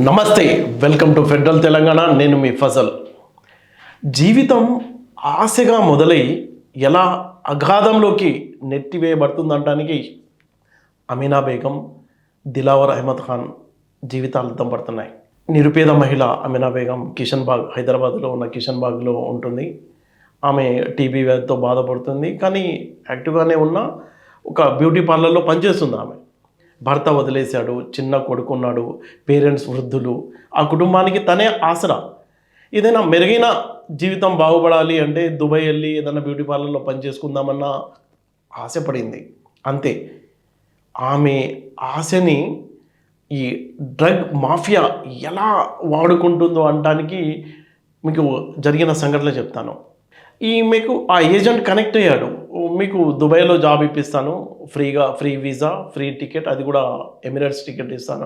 నమస్తే, welcome to federal Telangana. నేను మీ ఫజల్. జీవితం ఆశగా మొదలై ఎలా అగాధంలోకి నెట్టివేయబడుతుందంటానికి అమీనా బేగం, దిలావర్ అహ్మద్ ఖాన్ జీవితాలు అద్దం పడుతున్నాయి. నిరుపేద మహిళ అమీనా బేగం కిషన్ బాగ్, హైదరాబాద్లో ఉన్న కిషన్ బాగ్లో ఉంటుంది. ఆమె టీబీ వ్యాధితో బాధపడుతుంది, కానీ యాక్టివ్గానే ఉన్న ఒక బ్యూటీ పార్లర్లో పనిచేస్తుంది. ఆమె భర్త వదిలేశాడు, చిన్న కొడుకున్నాడు, పేరెంట్స్ వృద్ధులు, ఆ కుటుంబానికి తనే ఆసరా. ఏదైనా మెరుగైన జీవితం బాగుపడాలి అంటే దుబాయ్ వెళ్ళి ఏదైనా బ్యూటీ పార్లర్లో పనిచేసుకుందామన్న ఆశపడింది. అంతే, ఆమె ఆశని ఈ డ్రగ్ మాఫియా ఎలా వాడుకుంటుందో అనడానికి మీకు జరిగిన సంఘటన చెప్తాను. మీకు ఆ ఏజెంట్ కనెక్ట్ అయ్యాడు, మీకు దుబాయ్లో జాబ్ ఇప్పిస్తాను, ఫ్రీ వీసా, ఫ్రీ టికెట్, అది కూడా ఎమిరేట్స్ టికెట్ ఇస్తాను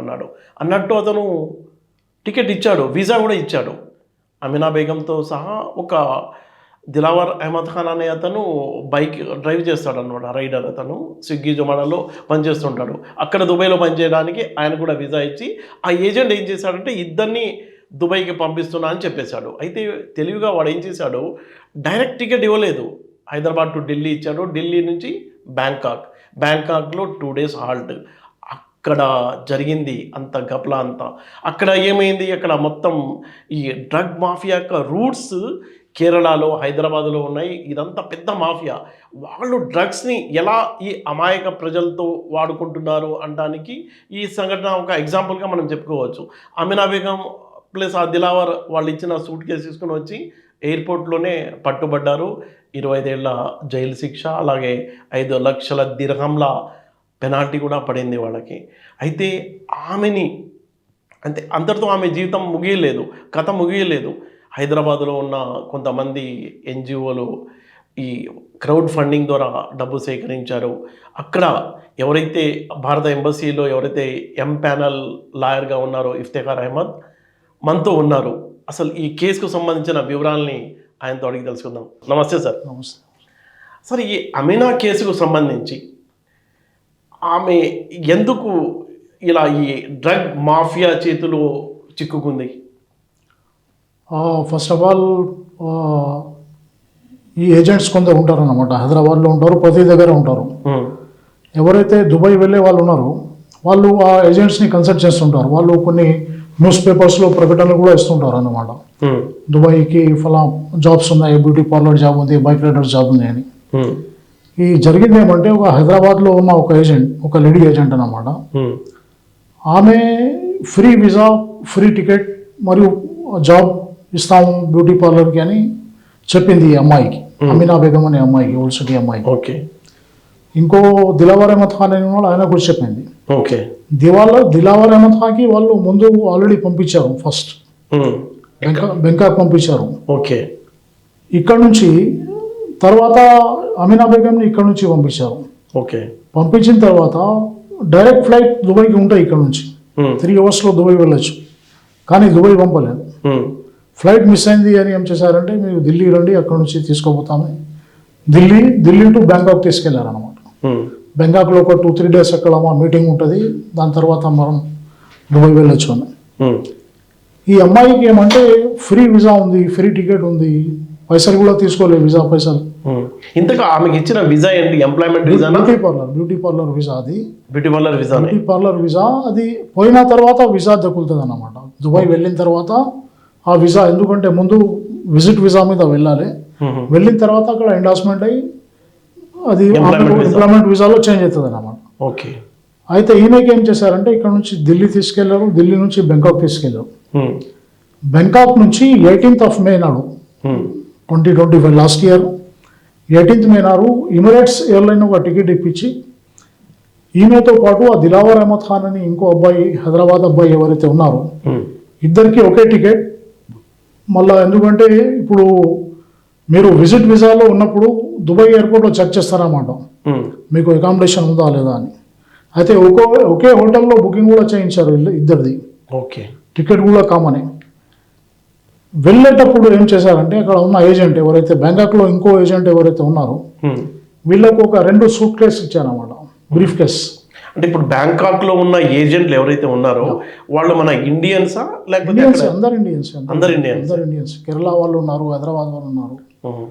అన్నట్టు అతను టికెట్ ఇచ్చాడు, వీసా కూడా ఇచ్చాడు. అమీనా బేగంతో సహా ఒక దిలావర్ అహ్మద్ ఖాన్ అనే అతను బైక్ డ్రైవ్ చేస్తాడు అన్నమాట, రైడర్. అతను స్విగ్గీ జొమాటోలో పనిచేస్తుంటాడు. అక్కడ దుబాయ్లో పనిచేయడానికి ఆయన కూడా వీసా ఇచ్చి, ఆ ఏజెంట్ ఏం చేశాడంటే ఇద్దరిని దుబాయ్కి పంపిస్తున్నా అని చెప్పేశాడు. అయితే తెలివిగా వాడు ఏం చేశాడు, డైరెక్ట్ టికెట్ ఇవ్వలేదు. హైదరాబాద్ టు ఢిల్లీ ఇచ్చాడు, ఢిల్లీ నుంచి బ్యాంకాక్లో 2 days హాల్ట్. అక్కడ జరిగింది అంత గప్లా అంతా. అక్కడ ఏమైంది, అక్కడ మొత్తం ఈ డ్రగ్ మాఫియా యొక్క రూట్స్ కేరళలో, హైదరాబాద్లో ఉన్నాయి. ఇదంతా పెద్ద మాఫియా. వాళ్ళు డ్రగ్స్ని ఎలా ఈ అమాయక ప్రజలతో వాడుకుంటున్నారు అనడానికి ఈ సంఘటన ఒక ఎగ్జాంపుల్గా మనం చెప్పుకోవచ్చు. అమీనా బేగం ప్లస్ ఆ దిలావర్ వాళ్ళు ఇచ్చిన సూట్ కేసు తీసుకుని వచ్చి ఎయిర్పోర్ట్లోనే పట్టుబడ్డారు. 25 ఏళ్ల జైలు శిక్ష, అలాగే 5 లక్షల దిర్హంల పెనాల్టీ కూడా పడింది వాళ్ళకి. అయితే ఆమెని అంటే అంతటితో ఆమె జీవితం ముగియలేదు, కథ ముగియలేదు. హైదరాబాద్లో ఉన్న కొంతమంది ఎన్జిఓలు ఈ క్రౌడ్ ఫండింగ్ ద్వారా డబ్బు సేకరించారు. అక్కడ ఎవరైతే భారత ఎంబసీలో ఎవరైతే ప్యానల్ లాయర్గా ఉన్నారో ఇఫ్తేఖార్ అహ్మద్ మనతో ఉన్నారు. అసలు ఈ కేసుకు సంబంధించిన వివరాలని ఆయనతో అడిగి తెలుసుకుందాం. నమస్తే సార్. నమస్తే సార్, ఈ అమీనా కేసుకు సంబంధించి ఆమె ఎందుకు ఇలా ఈ డ్రగ్ మాఫియా చేతిలో చిక్కుకుంది? ఫస్ట్ ఆఫ్ ఆల్ ఈ ఏజెంట్స్ కొందరు ఉంటారు అన్నమాట. హైదరాబాద్లో ఉంటారు, ప్రతి దగ్గర ఉంటారు. ఎవరైతే దుబాయ్ వెళ్ళే వాళ్ళు ఉన్నారో వాళ్ళు ఆ ఏజెంట్స్ని కన్సల్ట్ చేస్తుంటారు. వాళ్ళు కొన్ని న్యూస్ పేపర్స్లో ప్రకటనలు కూడా ఇస్తుంటారు అన్నమాట. దుబాయ్కి ఫలా జాబ్స్ ఉన్నాయి, బ్యూటీ పార్లర్ జాబ్ ఉంది, బైక్ రైడర్ జాబ్ ఉంది అని. ఈ జరిగింది ఏమంటే, ఒక హైదరాబాద్లో ఉన్న ఒక ఏజెంట్, ఒక లేడీ ఏజెంట్ అన్నమాట. ఆమె ఫ్రీ వీసా, ఫ్రీ టికెట్ మరియు జాబ్ ఇస్తాము బ్యూటీ పార్లర్కి అని చెప్పింది ఈ అమ్మాయికి, అమీనా బేగం అనే అమ్మాయికి, ఓల్డ్ సిటీ అమ్మాయికి. ఓకే. ఇంకో దిలావర్ అహ్మద్ ఖాన్ అనే వాళ్ళు ఆయన కూడా చెప్పింది. ఓకే. దిలావర్ అహ్మద్ ఖాన్కి వాళ్ళు ముందు ఆల్రెడీ పంపించారు, ఫస్ట్ బెంకాక్ పంపించారు. ఓకే. ఇక్కడ నుంచి తర్వాత అమీనా బేగంని ఇక్కడ నుంచి పంపించారు. ఓకే. పంపించిన తర్వాత డైరెక్ట్ ఫ్లైట్ దుబాయ్కి ఉంటాయి. ఇక్కడ నుంచి 3 hours దుబాయ్ వెళ్ళొచ్చు, కానీ దుబాయ్ పంపలేదు. ఫ్లైట్ మిస్ అయింది అని ఏం చేశారంటే, మీరు ఢిల్లీ రండి, అక్కడ నుంచి తీసుకోపోతాము. ఢిల్లీ టు బ్యాంకాక్ తీసుకెళ్లారనమాట. బ్యాంకాక్లో ఒక 2-3 days అక్కడ మా మీటింగ్ ఉంటుంది, దాని తర్వాత మనం దుబాయ్ వెళ్ళొచ్చు అని. ఈ అమ్మాయికి ఏమంటే ఫ్రీ వీసా ఉంది, ఫ్రీ టికెట్ ఉంది, పైసలు కూడా తీసుకోలేదు, వీసా పైసలు. ఇంతకు ఆమెకి ఇచ్చిన వీసా ఏంటి? Employment visa, beauty parlour visa. అది బ్యూటీ పార్లర్ వీసా. అది పోయిన తర్వాత వీసా దక్కుతుంది అన్నమాట. దుబాయ్ వెళ్ళిన తర్వాత ఆ వీసా, ఎందుకంటే ముందు విజిట్ వీసా మీద వెళ్ళాలి, వెళ్ళిన తర్వాత అక్కడ ఎండార్స్మెంట్ అయ్యి అది ఎంప్లాయ్మెంట్ వీసాలో చేంజ్ అవుతుంది అన్నమాట. ఓకే. అయితే ఈమెకి ఏం చేశారంటే, ఇక్కడ నుంచి ఢిల్లీ తీసుకెళ్లారు, ఢిల్లీ నుంచి బెంకాక్ తీసుకెళ్లారు. బెంకాక్ నుంచి 18th May నాడు 2025 లాస్ట్ ఇయర్ 18th May నాడు ఎమిరేట్స్ ఎయిర్లైన్ ఒక టికెట్ ఇప్పించి ఈమెతో పాటు ఆ దిలావర్ అహ్మద్ ఖాన్ అని ఇంకో అబ్బాయి, హైదరాబాద్ అబ్బాయి ఎవరైతే ఉన్నారో, ఇద్దరికి ఒకే టికెట్. మళ్ళీ ఎందుకంటే ఇప్పుడు మీరు విజిట్ వీసాలో ఉన్నప్పుడు దుబాయ్ ఎయిర్పోర్ట్లో చెక్ చేస్తారన్నమాట, మీకు అకామిడేషన్ ఉందా లేదా అని. అయితే ఒకే హోటల్లో బుకింగ్ కూడా చేయించారు ఇద్దరిది. ఓకే. టికెట్ కూడా కామనే. వెళ్ళేటప్పుడు ఏం చేశారంటే, అక్కడ ఉన్న ఏజెంట్ ఎవరైతే, బ్యాంకాక్లో ఇంకో ఏజెంట్ ఎవరైతే ఉన్నారో, వీళ్ళకు ఒక 2 suitcase ఇచ్చారన్నమాట, బ్రీఫ్ కేస్. అంటే ఇప్పుడు బ్యాంకాక్ లో ఉన్న ఏజెంట్లు ఎవరైతే ఉన్నారో వాళ్ళు మన ఇండియన్సా లేకపోతే ఇండియన్స్, అక్కడ- అందరు ఇండియన్స్, అందరు ఇండియన్స్. అందరు ఇండియన్స్. కేరళ వాళ్ళు ఉన్నారు, హైదరాబాద్ వాళ్ళు ఉన్నారు, ఉహు,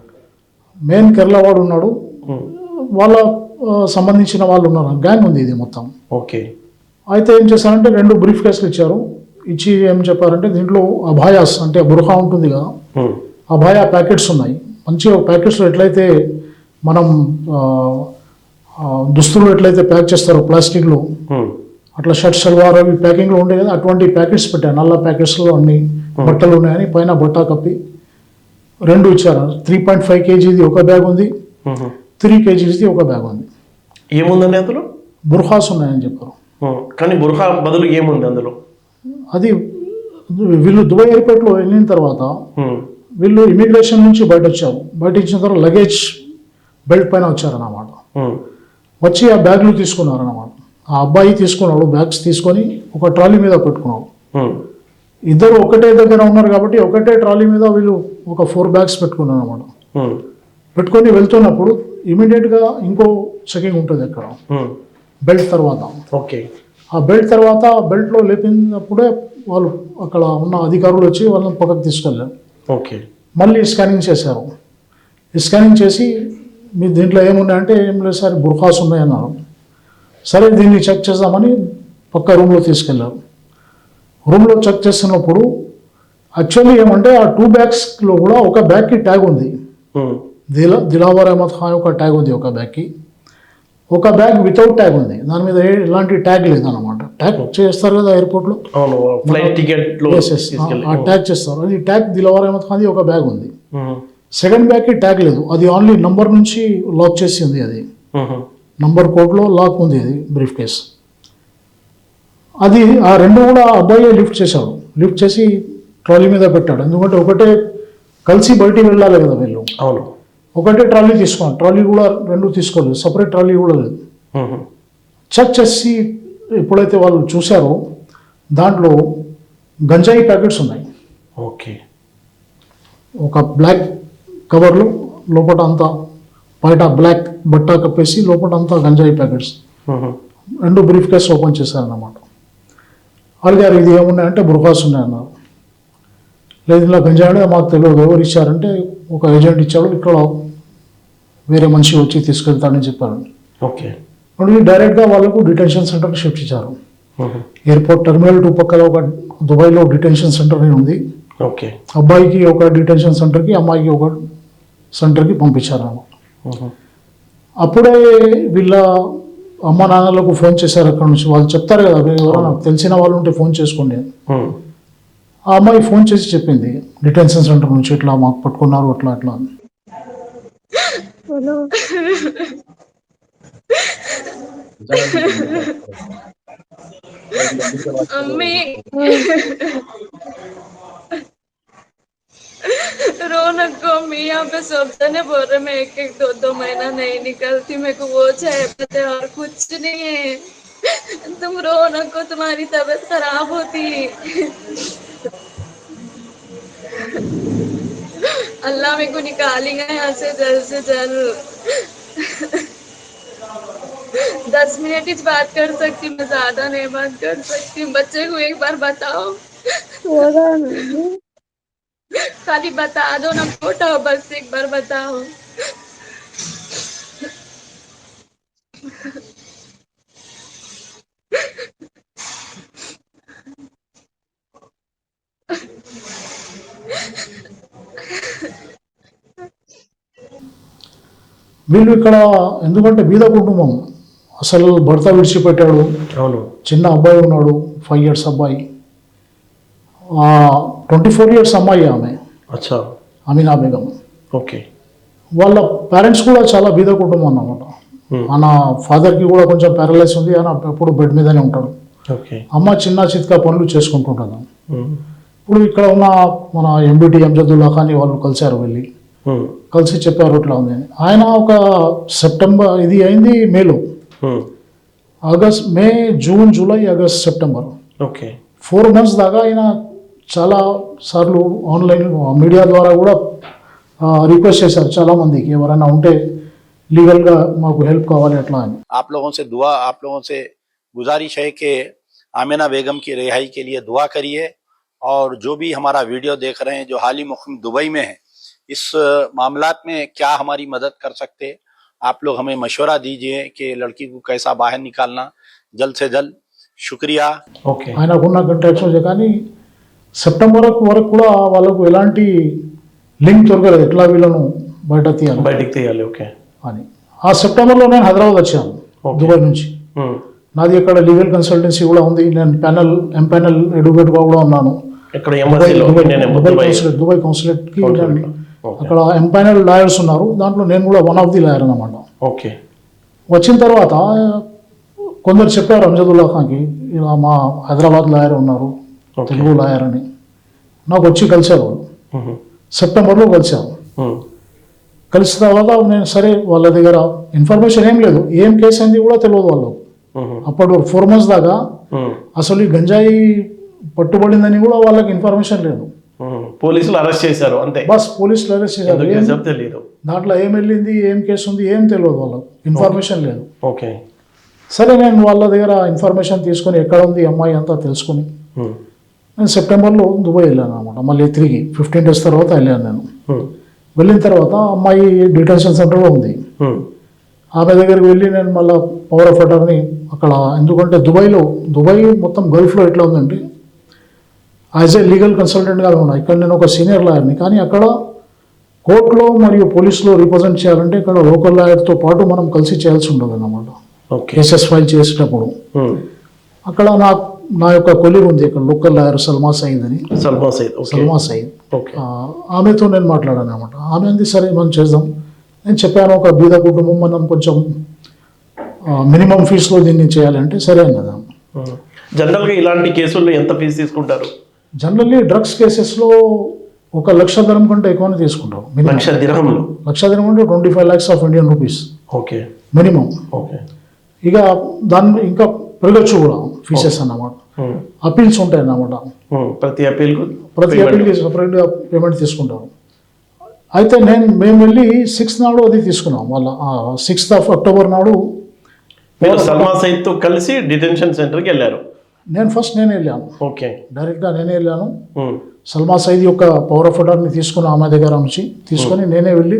మెయిన్ కేరళ వాడు ఉన్నాడు, ఉహు, వాళ్ళ సంబంధించిన వాళ్ళు ఉన్నారు. గ్యాంగ్ ఉంది ఇది మొత్తం. ఓకే. అయితే ఏం చేశారంటే 2 బ్రీఫ్ కేసులు ఇచ్చారు. ఇచ్చి ఏం చెప్పారంటే దీంట్లో అభాయాస్ అంటే బుర్ఖా ఉంటుంది కదా, ఉహు, అభాయా ప్యాకెట్స్ ఉన్నాయి. మంచిగా ప్యాకెట్స్లో ఎట్లయితే మనం దుస్తులు ఎట్లయితే ప్యాక్ చేస్తారో ప్లాస్టిక్లో, ఉహు, అట్లా షర్ట్ సల్వార్ అవి ప్యాకింగ్లో ఉంటాయి కదా, అటువంటి ప్యాకెట్స్ పెట్టారు. నల్ల ప్యాకెట్స్లో అన్ని బట్టలు ఉన్నాయని పైన బట్ట కప్పి 2 ఇచ్చారు. 3.5 kgది ఒక బ్యాగ్ ఉంది, ఉహు. 3 kgsది ఒక బ్యాగ్ ఉంది. ఏముందండి అందులో? బుర్ఖాస్ ఉన్నాయని చెప్పారు. ఉహు, కానీ బుర్ఖా బదులు ఏముంది అందులో? అది వీళ్ళు దుబాయ్ ఎయిర్పోర్ట్లో వెళ్ళిన తర్వాత ఉహు, వీళ్ళు ఇమిగ్రేషన్ నుంచి బయట వచ్చారు. బయట వచ్చిన తర్వాత లగేజ్ బెల్ట్ పైన వచ్చారన్నమాట. ఉహు, వచ్చి ఆ బ్యాగ్లు తీసుకున్నారన్నమాట. ఆ అబ్బాయి తీసుకున్నాడు, బ్యాగ్స్ తీసుకొని ఒక ట్రాలీ మీద పెట్టుకున్నాడు. ఉహు, ఇద్దరు ఒకటే దగ్గర ఉన్నారు కాబట్టి ఒకటే ట్రాలీ మీద వీళ్ళు ఒక 4 బ్యాగ్స్ పెట్టుకున్నారు అన్నమాట. ఉహు, పెట్టుకొని వెళ్తున్నప్పుడు ఇమీడియట్గా ఇంకో చెకింగ్ ఉంటుంది అక్కడ ఉహు. బెల్ట్ తర్వాత. ఓకే. ఆ బెల్ట్ తర్వాత బెల్ట్లో లేపినప్పుడే వాళ్ళు అక్కడ ఉన్న అధికారులు వచ్చి వాళ్ళని పక్కకు తీసుకెళ్ళారు. ఓకే. మళ్ళీ స్కానింగ్ చేశారు. ఈ స్కానింగ్ చేసి మీ దీంట్లో ఏమున్నాయంటే ఏం లేదు సార్, బుర్ఖాస్ ఉన్నాయన్నారు. సరే దీన్ని చెక్ చేద్దామని పక్క రూమ్లో తీసుకెళ్ళారు. రూమ్లో చెక్ చేస్తున్నప్పుడు యాక్చువల్లీ ఏమంటే ఆ 2 బ్యాగ్స్లో కూడా ఒక బ్యాగ్కి ట్యాగ్ ఉంది. ఉహు, దిలావర్ అహ్మద్ ఖాన్ ఒక ట్యాగ్ ఉంది ఒక బ్యాగ్కి, ఒక బ్యాగ్ వితౌట్ ట్యాగ్ ఉంది. దాని మీద ఎలాంటి ట్యాగ్ లేదన్నమాట. ట్యాగ్ చేస్తారు కదా ఎయిర్పోర్ట్లో, అవును. ఫ్లైట్ టికెట్ లో తీసుకెళ్ళి. ఆ ట్యాగ్ చేస్తారు. అది ట్యాగ్ దిలావర్ అహ్మద్ ఖాన్ది ఒక బ్యాగ్ ఉంది. ఉహు, సెకండ్ బ్యాగ్కి ట్యాగ్ లేదు. అది ఓన్లీ నంబర్ నుంచి లాక్ చేసి ఉంది. అది ఉహు, నంబర్ కోడ్లో లాక్ ఉంది అది బ్రీఫ్ కేస్. అది ఆ 2 కూడా అబ్బాయి లిఫ్ట్ చేశాడు. లిఫ్ట్ చేసి ట్రాలీ మీద పెట్టాడు. ఎందుకంటే ఒకటే కలిసి బయటికి వెళ్ళాలి కదా వీళ్ళు. అవును. ఒకటే ట్రాలీ తీసుకున్నాడు. ట్రాలీ కూడా 2 తీసుకోలేదు, సపరేట్ ట్రాలీ కూడా లేదు. ఉహు, చెక్ చేసి ఎప్పుడైతే వాళ్ళు చూశారో దాంట్లో గంజాయి ప్యాకెట్స్ ఉన్నాయి. ఓకే. ఒక బ్లాక్ కవర్లో లోపల అంతా, బయట బ్లాక్ బట్ట కప్పేసి లోపల అంతా గంజాయి ప్యాకెట్స్. ఉహు, 2 బ్రీఫ్ కేస్ ఓపెన్ చేశారన్నమాట. అడిగారు ఇది ఏమున్నాయంటే బుర్ఖాస్ ఉన్నాయన్నారు. లేదు ఇలా గంజాయి మాకు తెలియదు, ఎవరు ఇచ్చారంటే ఒక ఏజెంట్ ఇచ్చాడు, ఇక్కడ వేరే మనిషి వచ్చి తీసుకెళ్తాడని చెప్పారు. ఓకే. అప్పుడు డైరెక్ట్గా వాళ్ళకు డిటెన్షన్ సెంటర్కి షిఫ్ట్ ఇచ్చారు. ఉహు, ఎయిర్పోర్ట్ టెర్మినల్ 2 పక్కన ఒక దుబాయ్లో డిటెన్షన్ సెంటర్ ఉంది. ఓకే. అబ్బాయికి ఒక డిటెన్షన్ సెంటర్కి, అమ్మాయికి ఒక సెంటర్కి పంపించారు అన్నమాట. ఉహు, అప్పుడే వీళ్ళ అమ్మ నాన్నలకు ఫోన్ చేశారు అక్కడ నుంచి. వాళ్ళు చెప్తారు కదా, ఎవరైనా తెలిసిన వాళ్ళు ఉంటే ఫోన్ చేసుకోండి అని. ఉహు, ఆ అమ్మాయి ఫోన్ చేసి చెప్పింది డిటెన్షన్ సెంటర్ నుంచి ఇట్లా మాకు పట్టుకున్నారు అట్లా అట్లా అని. मम्मी रौनक को मम्मी यहाँ पे सब जने बोल रहे मैं 1-1 2-2 महीना नहीं निकलती, मेरे को वो चाहे पता और कुछ नहीं है। तुम रौनक को तुम्हारी तबीयत खराब होती, अल्लाह मेरे को निकालेगा यहाँ से जल्द से जल्द। 10 मिनट ही बात कर सकती, मैं ज्यादा नहीं बात कर सकती। बच्चे को एक बार बताओ, खाली बता दो ना फोटो, बस एक बार बताओ। వీళ్ళు ఇక్కడ ఎందుకంటే బీద కుటుంబం, అసలు భర్త విడిచిపెట్టాడు, అవును. చిన్న అబ్బాయి ఉన్నాడు, 5 years అబ్బాయి, 24 years అమ్మాయి ఆమె, అచ్చా. అమీనా బేగం. ఓకే. వాళ్ళ పేరెంట్స్ కూడా చాలా బీద కుటుంబం అన్నమాట. ఆయన ఫాదర్కి కూడా కొంచెం ప్యారలైజ్ ఉంది, ఆయన ఎప్పుడు బెడ్ మీదనే ఉంటాడు. ఓకే. అమ్మ చిన్న చిత్కా పనులు చేసుకుంటుంటాను. ఉహు, ఇప్పుడు ఇక్కడ ఉన్న మన ఎంబీటీ ఎంజదుల్లా ఖాన్ వాళ్ళు కలిశారు, వెళ్ళి ఉహు, కలిసి చెప్పారు ఇట్లా ఉంది అని. ఆయన ఒక సెప్టెంబర్ ఇది అయింది మేలో, ఉహు, August, May, June, July, August, September, okay. 4 months దాకా ఆయన చాలా సార్లు ఆన్లైన్ మీడియా ద్వారా కూడా రిక్వెస్ట్ చేశారు చాలా మందికి, ఎవరైనా ఉంటే లీగల్గా మాకు హెల్ప్ కావాలి అట్లా అని. आप लोगों से दुआ, आप लोगों से गुजारिश है कि आमिना बेगम की रिहाई के लिए दुआ करिए। और जो भी हमारा वीडियो देख रहे हैं जो हाल ही मुक़िम दुबई में है, इस मामलात में क्या हमारी मदद कर सकते, आप लोग हमें मशवरा दीजिए कि लड़की को कैसा बाहर निकालना जल्द से जल्द। शुक्रिया। ఓకే ఆయనకున్న కంట్రాక్షన్ కానీ సెప్టెంబర్ వరకు కూడా వాళ్ళకు ఎలాంటి లింక్ దొరకలేదు ఎట్లా వీళ్ళను బయట తీయాలి బయటికి తీయాలి. ఓకే అని. ఆ సెప్టెంబర్లో నేను హైదరాబాద్ వచ్చాను దుబాయ్ నుంచి. నాది ఇక్కడ లీగల్ కన్సల్టెన్సీ కూడా ఉంది. నేను ఎంపానల్ అడ్వకేట్గా కూడా ఉన్నాను ఇక్కడ ఎంబసీలో దుబాయ్ కౌన్సిలేట్కి. అక్కడ ఎంపానల్ లాయర్స్ ఉన్నారు, దాంట్లో నేను కూడా వన్ ఆఫ్ ది లాయర్ అన్నమాట. ఓకే వచ్చిన తర్వాత కొందరు చెప్పారు అంజదుల్లా ఖాన్కి, ఇలా మా హైదరాబాద్ లాయర్ ఉన్నారు తెలుగు లాయర్ అని. నాకు వచ్చి కలిశారు వాళ్ళు, సెప్టెంబర్లో కలిశారు. కలిసిన తర్వాత నేను సరే వాళ్ళ దగ్గర ఇన్ఫర్మేషన్ ఏం లేదు, ఏం కేసు అయింది కూడా తెలియదు వాళ్ళకు. అప్పటి 4 months దాకా అసలు ఈ గంజాయి పట్టుబడిందని కూడా వాళ్ళకి ఇన్ఫర్మేషన్ లేదు. పోలీసులు అరెస్ట్ చేశారు అంతే, బస్ పోలీసులు అరెస్ట్ చేశారు. తెలియదు దాంట్లో ఏం వెళ్ళింది, ఏం కేసు ఉంది, ఏం తెలియదు వాళ్ళకు, ఇన్ఫర్మేషన్ లేదు. ఓకే సరే నేను వాళ్ళ దగ్గర ఇన్ఫర్మేషన్ తీసుకొని ఎక్కడ ఉంది అమ్మాయి అంతా తెలుసుకుని నేను సెప్టెంబర్లో దుబాయ్ వెళ్ళాను అనమాట. మళ్ళీ తిరిగి 15 days తర్వాత వెళ్ళాను నేను. వెళ్ళిన తర్వాత అమ్మాయి డిటెన్షన్ సెంటర్లో ఉంది. ఆమె దగ్గరికి వెళ్ళి నేను మళ్ళీ పవర్ ఆఫ్ అటార్నీ అక్కడ, ఎందుకంటే దుబాయ్ మొత్తం గల్ఫ్లో ఎట్లా ఉందంటే యాజ్ ఏ లీగల్ కన్సల్టెంట్గా ఉన్నా. ఇక్కడ నేను ఒక సీనియర్ లాయర్ని, కానీ అక్కడ కోర్టులో మరియు పోలీసులో రిప్రజెంట్ చేయాలంటే ఇక్కడ లోకల్ లాయర్తో పాటు మనం కలిసి చేయాల్సి ఉంటుంది అన్నమాట. కేసెస్ ఫైల్ చేసేటప్పుడు అక్కడ నా యొక్క కొలీగ్ ఉంది ఇక్కడ లోకల్ లాయర్ సల్మా సయీద్ అని. సల్మా సయీద్ ఆమెతో నేను మాట్లాడాను అనమాట. ఆమె అంది సరే మనం చేద్దాం. నేను చెప్పాను ఒక బీద కుటుంబం, మనం కొంచెం మినిమం ఫీజులో దీన్ని చేయాలంటే సరే అన్నది. జనరల్గా ఇలాంటి కేసుల్లో ఎంత ఫీజు తీసుకుంటారు? జనరల్లీ డ్రగ్స్ కేసెస్లో 1,00,000 dirham కంటే ఎక్కువనే తీసుకుంటారు. 1,00,000 dirham అంటే 25 lakhs of Indian rupees okay minimum. Okay ఇక దాన్ని ఇంకా పెరగచ్చు కూడా ఫీజెస్ అన్నమాట. అపీల్స్ ఉంటాయి అన్నమాట. ప్రతి అపీల్కి సపరేట్గా పేమెంట్ తీసుకుంటారు. అయితే మేము వెళ్ళి 6th నాడు అది తీసుకున్నాం. వాళ్ళ 6th of October నాడు మీరు సల్మా సయీద్తో కలిసి డిటెన్షన్ సెంటర్కి వెళ్ళారు? నేను వెళ్ళాను. ఓకే డైరెక్ట్గా నేనే వెళ్ళాను. సల్మా సయీద్ యొక్క పవర్ ఆఫ్ అటార్నీ తీసుకుని ఆమె దగ్గర నుంచి తీసుకొని నేనే వెళ్ళి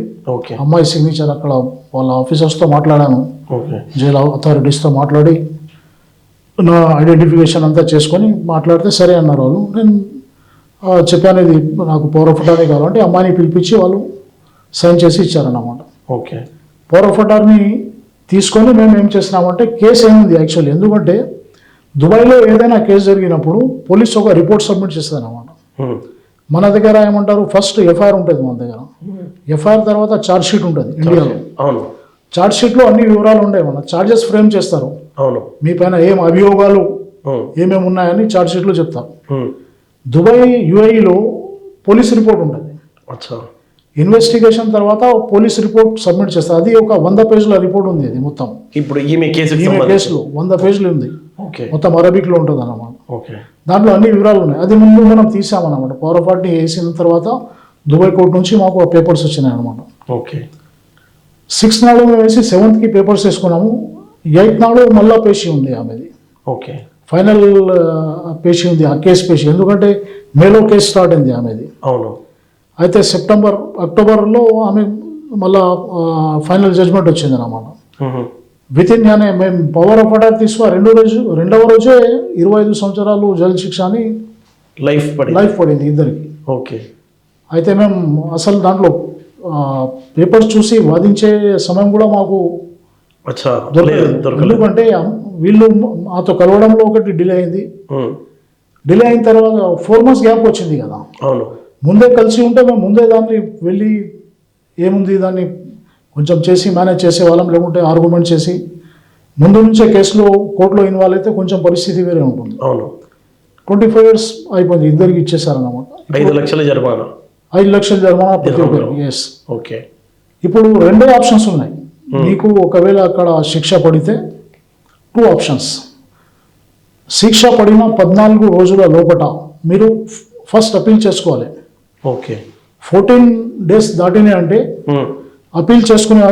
అమ్మాయి సిగ్నేచర్ అక్కడ వాళ్ళ ఆఫీసర్స్తో మాట్లాడాను, జైలు అథారిటీస్తో మాట్లాడి నా ఐడెంటిఫికేషన్ అంతా చేసుకొని మాట్లాడితే సరే అన్నారు వాళ్ళు. నేను చెప్పాను ఇది నాకు పవర్ ఆఫ్ అటార్నీ కావాలంటే అమ్మాయిని పిలిపించి వాళ్ళు సైన్ చేసి ఇచ్చారన్నమాట. ఓకే పవర్ ఆఫ్ అటార్నీ తీసుకొని మేము ఏం చేసినామంటే కేసు ఏముంది యాక్చువల్లీ, ఎందుకంటే దుబాయ్లో ఏదైనా కేసు జరిగినప్పుడు పోలీస్ ఒక రిపోర్ట్ సబ్మిట్ చేస్తుంది అన్నమాట. మన దగ్గర ఏమంటారు, ఫస్ట్ ఎఫ్ఐఆర్ ఉంటుంది మన దగ్గర. ఎఫ్ఐఆర్ తర్వాత ఛార్జ్ షీట్ ఉంటుంది ఇండియాలో. అవును, ఛార్జ్ షీట్లో అన్ని వివరాలు ఉంటాయి. మన ఛార్జెస్ ఫ్రేమ్ చేస్తారు. అవును, మీ పైన ఏం అభియోగాలు ఏమేమి ఉన్నాయని ఛార్జ్ షీట్లో చెప్తారు. దుబాయ్ యూఏఈలో పోలీస్ రిపోర్ట్ ఉంటుంది. ఇన్వెస్టిగేషన్ తర్వాత పోలీస్ రిపోర్ట్ సబ్మిట్ చేస్తారు. అది ఒక 100 పేజీల రిపోర్ట్ ఉంది. అది మొత్తం ఇప్పుడు ఈమె కేసులో 100 పేజీలు ఉంది. మొత్తం అరబిక్లో ఉంటుంది అన్నమాట. దాంట్లో అన్ని వివరాలు ఉన్నాయి. అది ముందు మనం తీసామన్నమాట. పవర్ ఆఫ్ అటార్నీ వేసిన తర్వాత దుబాయ్ కోర్టు నుంచి మాకు ఆ పేపర్స్ వచ్చినాయి అనమాట. 6th నాడు మేము వేసి 7th పేపర్స్ వేసుకున్నాము. 8th నాడు మళ్ళా పేషీ ఉంది ఆమెది. ఫైనల్ పేషీ ఉంది, ఆ కేసు పేషీ. ఎందుకంటే మేలో కేసు స్టార్ట్ అయింది ఆమెది. అవును. అయితే అక్టోబర్లో ఆమె మళ్ళా ఫైనల్ జడ్జ్మెంట్ వచ్చింది అన్నమాట. వితిన్ మేము పవర్ ఆఫ్ అటార్నీ తీసుకున్న రెండవ రోజే 25 సంవత్సరాలు జైలు శిక్ష అని లైఫ్ పడింది ఇద్దరికి. అయితే మేము అసలు దాంట్లో పేపర్స్ చూసి వాదించే సమయం కూడా మాకు దొరకలేదు. ఎందుకంటే వీళ్ళు మాతో కలవడంలో ఒకటి డిలే అయింది. డిలే అయిన తర్వాత 4 months గ్యాప్ వచ్చింది కదా. ముందే కలిసి ఉంటే మేము ముందే దాన్ని వెళ్ళి ఏముంది దాన్ని కొంచెం చేసి మేనేజ్ చేసేవాళ్ళం. లేకుంటే ఆర్గ్యుమెంట్ చేసి ముందు నుంచే కేసులో కోర్టులో ఇన్వాల్వ్ అయితే కొంచెం పరిస్థితి వేరే ఉంటుంది. 25 years అయిపోయింది, ఇద్దరికి ఇచ్చేసారన్నమాట. 5 లక్షల జరిమానా. 5 లక్షల జరిమానా ప్రతి ఒక్కరు. ఎస్. ఇప్పుడు 2 ఆప్షన్స్ ఉన్నాయి మీకు. ఒకవేళ అక్కడ శిక్ష పడితే 2 ఆప్షన్స్. శిక్ష పడిన 14 రోజుల లోపల మీరు ఫస్ట్ అపీల్ చేసుకోవాలి. 14 days దాటినే అంటే అపీల్ చేసుకునే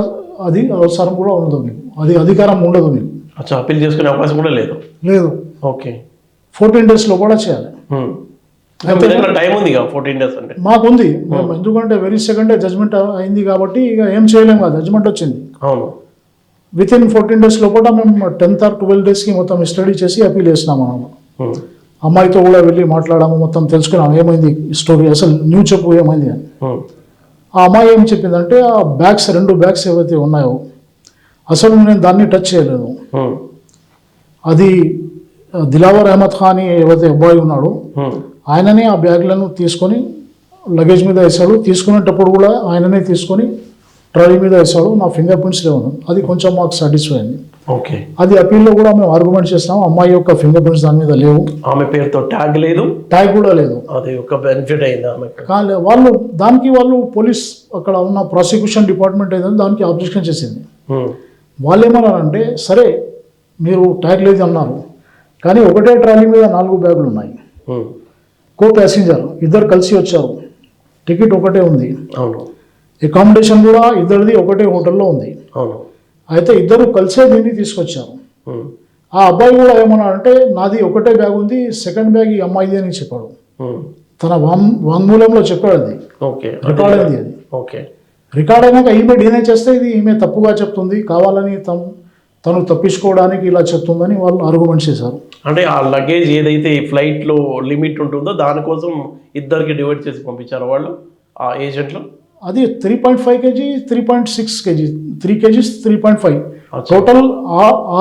అది అవసరం కూడా ఉండదు మీకు, అది అధికారం ఉండదు మీకు. అచ్చా, అప్పీల్ చేసుకునే అవకాశం కూడా లేదు. లేదు. ఓకే. 14 days లోపల చేయాలి. మీ దగ్గర టైం ఉంది 14 days అంటే. మాకుంది. మేము ఎందుకంటే వెరీ సెకండ్ డే జడ్జ్మెంట్ అయింది కాబట్టి ఇక ఏం చేయలేము కదా, జడ్జ్మెంట్ వచ్చింది. అవును. విత్ ఇన్ 14 days లోపల మేము 10th or 12 daysకి మొత్తం స్టడీ చేసి అప్పీల్ చేసినాము అన్నమాట. అమ్మాయితో కూడా వెళ్ళి మాట్లాడాము, మొత్తం తెలుసుకున్నాము ఏమైంది స్టోరీ, అసలు న్యూస్ చెప్పు ఏమైంది అని. ఆ అమ్మాయి ఏం చెప్పిందంటే ఆ బ్యాగ్స్ 2 బ్యాగ్స్ ఏవైతే ఉన్నాయో అసలు నేను దాన్ని టచ్ చేయలేదు. అది దిలావర్ అహ్మద్ ఖాన్ ఏవైతే అబ్బాయి ఉన్నాడో ఆయననే ఆ బ్యాగ్లను తీసుకొని లగేజ్ మీద వేసాడు. తీసుకునేటప్పుడు కూడా ఆయననే తీసుకొని ట్రాలీ మీద వేసాడు. నా ఫింగర్ ప్రింట్స్ లేవు. అది కొంచెం మాకు సాటిస్ఫై అయింది. ఓకే. అది అప్పీల్లో కూడా మేము ఆర్గ్యుమెంట్ చేస్తాము. అమ్మాయి యొక్క ఫింగర్ ప్రింట్స్ దాని మీద లేవు, ఆమె పేరుతో ట్యాగ్ లేదు, ట్యాగ్ కూడా లేదు. అది ఒక బెనిఫిట్ అయింది ఆమెకు. కానీ వాళ్ళు పోలీస్ అక్కడ ఉన్న ప్రాసిక్యూషన్ డిపార్ట్మెంట్ ఏదైనా దానికి ఆబ్జెక్షన్ చేసింది. వాళ్ళు ఏమన్నారంటే సరే మీరు ట్యాగ్ లేదు అన్నారు, కానీ ఒకటే ట్రాలీ మీద 4 బ్యాగులు ఉన్నాయి, కో ప్యాసింజర్ ఇద్దరు కలిసి వచ్చారు, టికెట్ ఒకటే ఉంది, అవును, అకామిడేషన్ కూడా ఇద్దరిది ఒకటే హోటల్లో ఉంది, అవును, అయితే ఇద్దరు కలిసే దీన్ని తీసుకొచ్చారు. ఆ అబ్బాయి కూడా ఏమన్నాడంటే నాది ఒకటే బ్యాగ్ ఉంది, సెకండ్ బ్యాగ్ ఈ అమ్మాయిది అని చెప్పాడు. తన వాంగ్మూలంలో చెప్పాడు. అది రికార్డ్ అయింది. అది ఓకే. రికార్డ్ అయినాక ఈమె డినై చేస్తే ఇది ఈమె తప్పుగా చెప్తుంది, కావాలని తను తప్పించుకోవడానికి ఇలా చెప్తుందని వాళ్ళు ఆర్గ్యుమెంట్ చేశారు. అంటే ఆ లగేజ్ ఏదైతే ఫ్లైట్లో లిమిట్ ఉంటుందో దానికోసం ఇద్దరికి డివైడ్ చేసి పంపించారు వాళ్ళు ఆ ఏజెంట్లు. అది 3.5 kg, 3.6 kg, 3 kgs, 3.5 total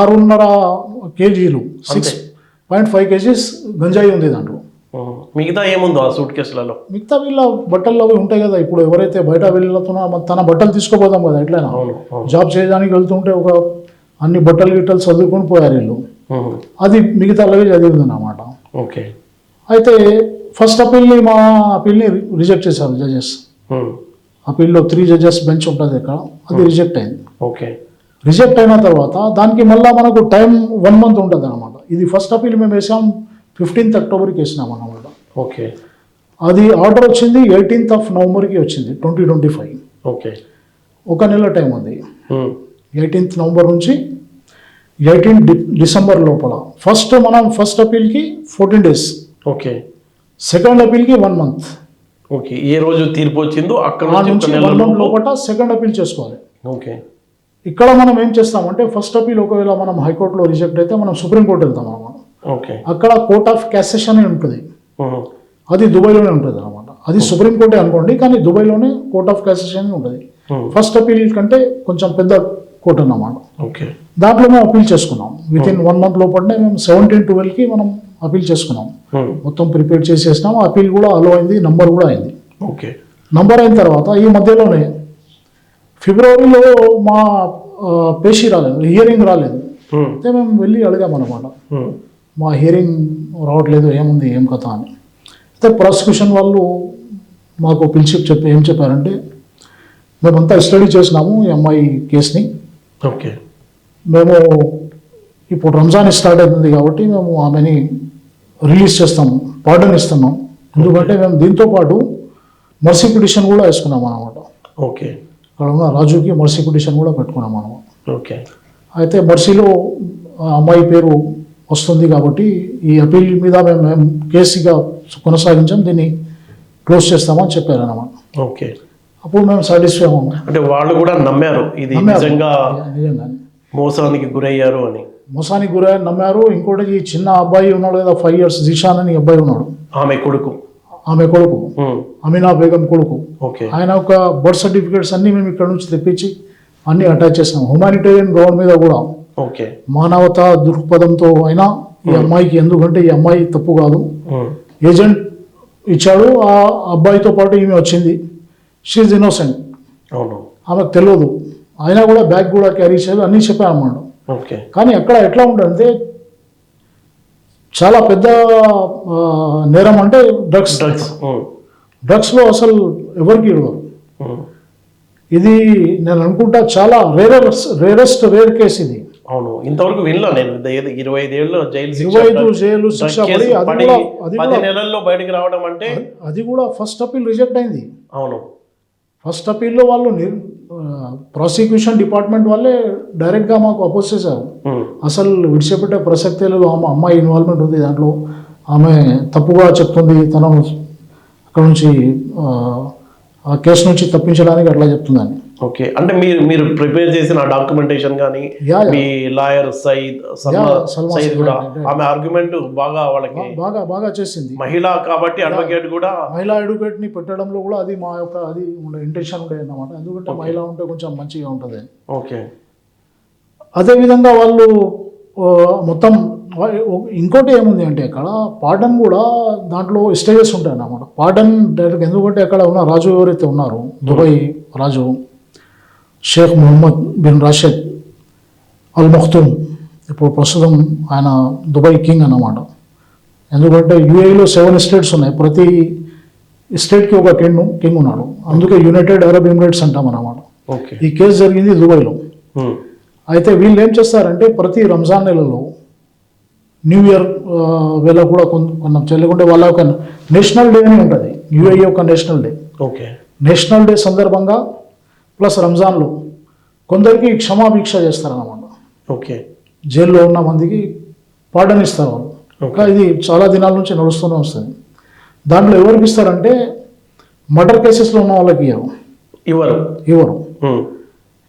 6.5 kg, 6.5 kgs గంజాయి ఉంది దాంట్లో. మిగతా ఏముందో ఆ సూట్ కేసులలో? మిగతా వీళ్ళ బట్టలు అవి ఉంటాయి కదా, ఇప్పుడు ఎవరైతే బయట వెళ్తున్నారో తన బట్టలు తీసుకోపోతాం కదా, ఎట్లయినా జాబ్ చేయడానికి వెళ్తుంటే ఒక అన్ని బట్టలు గిట్టలు చదువుకొని పోయారు వీళ్ళు. అది మిగతా లగేజ్ అది ఉంది అన్నమాట. ఓకే. అయితే ఫస్ట్ మా అప్పీల్ని రిజెక్ట్ చేశారు జడ్జెస్. అప్పీల్లో 3 judges బెంచ్ ఉంటుంది ఇక్కడ, అది రిజెక్ట్ అయింది. ఓకే. రిజెక్ట్ అయిన తర్వాత దానికి మళ్ళీ మనకు టైం 1 month ఉంటుంది అనమాట. ఇది ఫస్ట్ అప్పీల్ మేము వేసాం 15th Octoberకి వేసినాం అన్నమాట. ఓకే. అది ఆర్డర్ వచ్చింది 18th Novemberకి వచ్చింది 2025. ఓకే. ఒక నెల టైం ఉంది. 18th November నుంచి 18th December లోపల. ఫస్ట్ అప్పీల్కి 14 days. ఓకే. సెకండ్ అప్పీల్కి 1 month. ఓకే. ఏ రోజు తీర్పు వచ్చిందో అక్కడ నుంచి 1 month లోపల సెకండ్ అప్పీల్ చేసుకోవాలి. ఓకే. ఇక్కడ మనం ఏం చేస్తామంటే ఫస్ట్ అప్పీల్ ఒకవేళ మనం హైకోర్టులో రిజెక్ట్ అయితే మనం సుప్రీంకోర్టు వెళ్తాం అన్నమాట. ఓకే. అక్కడ కోర్ట్ ఆఫ్ క్యాసెషన్ అని ఉంటుంది, అది దుబాయ్లోనే ఉంటుంది అనమాట. అది సుప్రీంకోర్టే అనుకోండి, కానీ దుబాయ్లోనే కోర్ట్ ఆఫ్ క్యాసెషన్ ఉంటుంది. ఫస్ట్ అప్పీల్ కంటే కొంచెం పెద్ద కోర్టు అన్నమాట. ఓకే. దాంట్లో మేము అప్పీల్ చేసుకున్నాం. విత్ ఇన్ 1 month లోపలనే మేము 17/12కి మనం అప్పీల్ చేసుకున్నాం. మొత్తం ప్రిపేర్ చేసేసినాం. అప్పీల్ కూడా అలో అయింది, నంబర్ కూడా అయింది. ఓకే. నంబర్ అయిన తర్వాత ఈ మధ్యలోనే ఫిబ్రవరిలో మా పేషీ రాలేదు, హియరింగ్ రాలేదు. అయితే మేము వెళ్ళి అడిగామన్నమాట, మా హియరింగ్ రావట్లేదు, ఏముంది ఏం కథ అని. అయితే ప్రాసిక్యూషన్ వాళ్ళు మాకు పిలిచి ఏం చెప్పారంటే మేమంతా స్టడీ చేసినాము ఈ అమ్మాయి కేసుని. ఓకే. మేము ఇప్పుడు రంజాన్ స్టార్ట్ అవుతుంది కాబట్టి మేము ఆమెని రిలీజ్ చేస్తాము, పార్డన్ ఇస్తున్నాం. ఎందుకంటే మేము దీంతో పాటు మర్సీ పిటిషన్ కూడా వేసుకున్నాం అన్నమాట. ఓకే. అక్కడ ఉన్న రాజుకి మర్సీ పిటిషన్ కూడా పెట్టుకున్నాం అన్నమాట. ఓకే. అయితే మర్సీలో అమ్మాయి పేరు వస్తుంది కాబట్టి ఈ అప్పీల్ మీద మేము కేసుగా కొనసాగించాం, దీన్ని క్లోజ్ చేస్తామని చెప్పారు అన్నమాట. ఓకే. అప్పుడు మేము సాటిస్ఫై అవ్వము. అంటే వాళ్ళు కూడా నమ్మారు ఇది నిజంగా మోసానికి గురయ్యారు అని. మోసానికి గురయ్యారు, నమ్మారు. ఇంకోటి ఈ చిన్న అబ్బాయి ఉన్నాడు కదా 5 years, జిషాన్ అని అబ్బాయి ఉన్నాడు, ఆమె కొడుకు అమీనా బేగం కొడుకు. ఆయన ఒక బర్త్ సర్టిఫికేట్స్ అన్ని మేము ఇక్కడ నుంచి తెప్పించి అన్ని అటాచ్ చేసినాం. హ్యుమానిటేరియన్ గ్రౌండ్ మీద కూడా మానవతా దృక్పథంతో అయినా ఈ అమ్మాయికి, ఎందుకంటే ఈ అమ్మాయి తప్పు కాదు, ఏజెంట్ ఇచ్చాడు, ఆ అబ్బాయితో పాటు ఈమె వచ్చింది, షీఈ్ ఇన్నోసెంట్, ఆమెకు తెలియదు, అయినా కూడా బ్యాగ్ కూడా క్యారీ చేయాలి అన్నీ చెప్పానమాట. కానీ అక్కడ ఎట్లా ఉంటుందంటే చాలా పెద్ద నేరం అంటే డ్రగ్స్లో అసలు ఎవరికి ఇవ్వరు. ఇది నేను అనుకుంటా చాలా రేర్ కేసు ఇది. అవును, ఇంతవరకు వినలా నేను. 25 ఏళ్ళు జైలు శిక్ష పడి 10 నెలల్లో బయటకు రావడం అంటే అది కూడా ఫస్ట్ అప్పీల్ రిజెక్ట్ అయింది. అవును, ఫస్ట్ అప్పీల్లో వాళ్ళు ప్రాసిక్యూషన్ డిపార్ట్మెంట్ వాళ్ళే డైరెక్ట్గా మాకు అపోజ్ చేశారు. అసలు విడిచిపెట్టే ప్రసక్తే లేదు, ఆమె అమ్మాయి ఇన్వాల్వ్మెంట్ ఉంది దాంట్లో, ఆమె తప్పుగా చెప్తుంది, తను అక్కడ నుంచి ఆ కేసు నుంచి తప్పించడానికి అట్లా చెప్తుందని. ఓకే, అంటే మీరు ప్రిపేర్ చేసిన డాక్యుమెంటేషన్ కానీ మీ లాయర్ సయీద్ కూడా ఆమె ఆర్గ్యుమెంట్ బాగా వాళ్ళకి బాగా చేసింది. మహిళ కాబట్టి అడ్వకేట్ కూడా మహిళా అడ్వకేట్ ని పెట్టడంలో కూడా అది మా యొక్క అది ఇంటెన్షన్ ఉండేది అన్నమాట. ఎందుకంటే మహిళ ఉంటే కొంచెం మంచిగా ఉంటుంది. ఓకే, అదేవిధంగా వాళ్ళు మొత్తం ఇంకోటి ఏముంది అంటే అక్కడ పార్డన్ కూడా దాంట్లో స్టేజెస్ ఉంటాయి అన్నమాట. పార్డన్ డైరెక్ట్ ఎందుకంటే అక్కడ ఉన్న రాజు ఎవరైతే ఉన్నారు, దుబాయ్ రాజు షేక్ మొహమ్మద్ బిన్ రాషిద్ అల్ మఖ్తూమ్, ఇప్పుడు ప్రస్తుతం ఆయన దుబాయ్ కింగ్ అన్నమాట. ఎందుకంటే యూఏఈలో 7 స్టేట్స్ ఉన్నాయి, ప్రతి స్టేట్కి ఒక కింగ్ ఉన్నాడు, అందుకే యునైటెడ్ అరబ్ ఎమిరేట్స్ అంటాం అన్నమాట. ఓకే, ఈ కేసు జరిగింది దుబాయ్లో. అయితే వీళ్ళు ఏం చేస్తారంటే ప్రతి రంజాన్ నెలలో న్యూ ఇయర్ వేళ కూడా కొంచెం చెల్లుకుంటే వాళ్ళ ఒక నేషనల్ డే అని ఉంటుంది, యూఏఈ యొక్క national day. Okay, national day సందర్భంగా ప్లస్ రంజాన్లో కొందరికి క్షమాభిక్ష చేస్తారన్నమాట. ఓకే, జైల్లో ఉన్న మందికి పార్డన్ ఇస్తారు వాళ్ళు. ఇంకా ఇది చాలా దినాల నుంచి నడుస్తూనే వస్తుంది. దాంట్లో ఎవరికి ఇస్తారంటే మర్డర్ కేసెస్లో ఉన్న వాళ్ళకి ఇవ్వరు,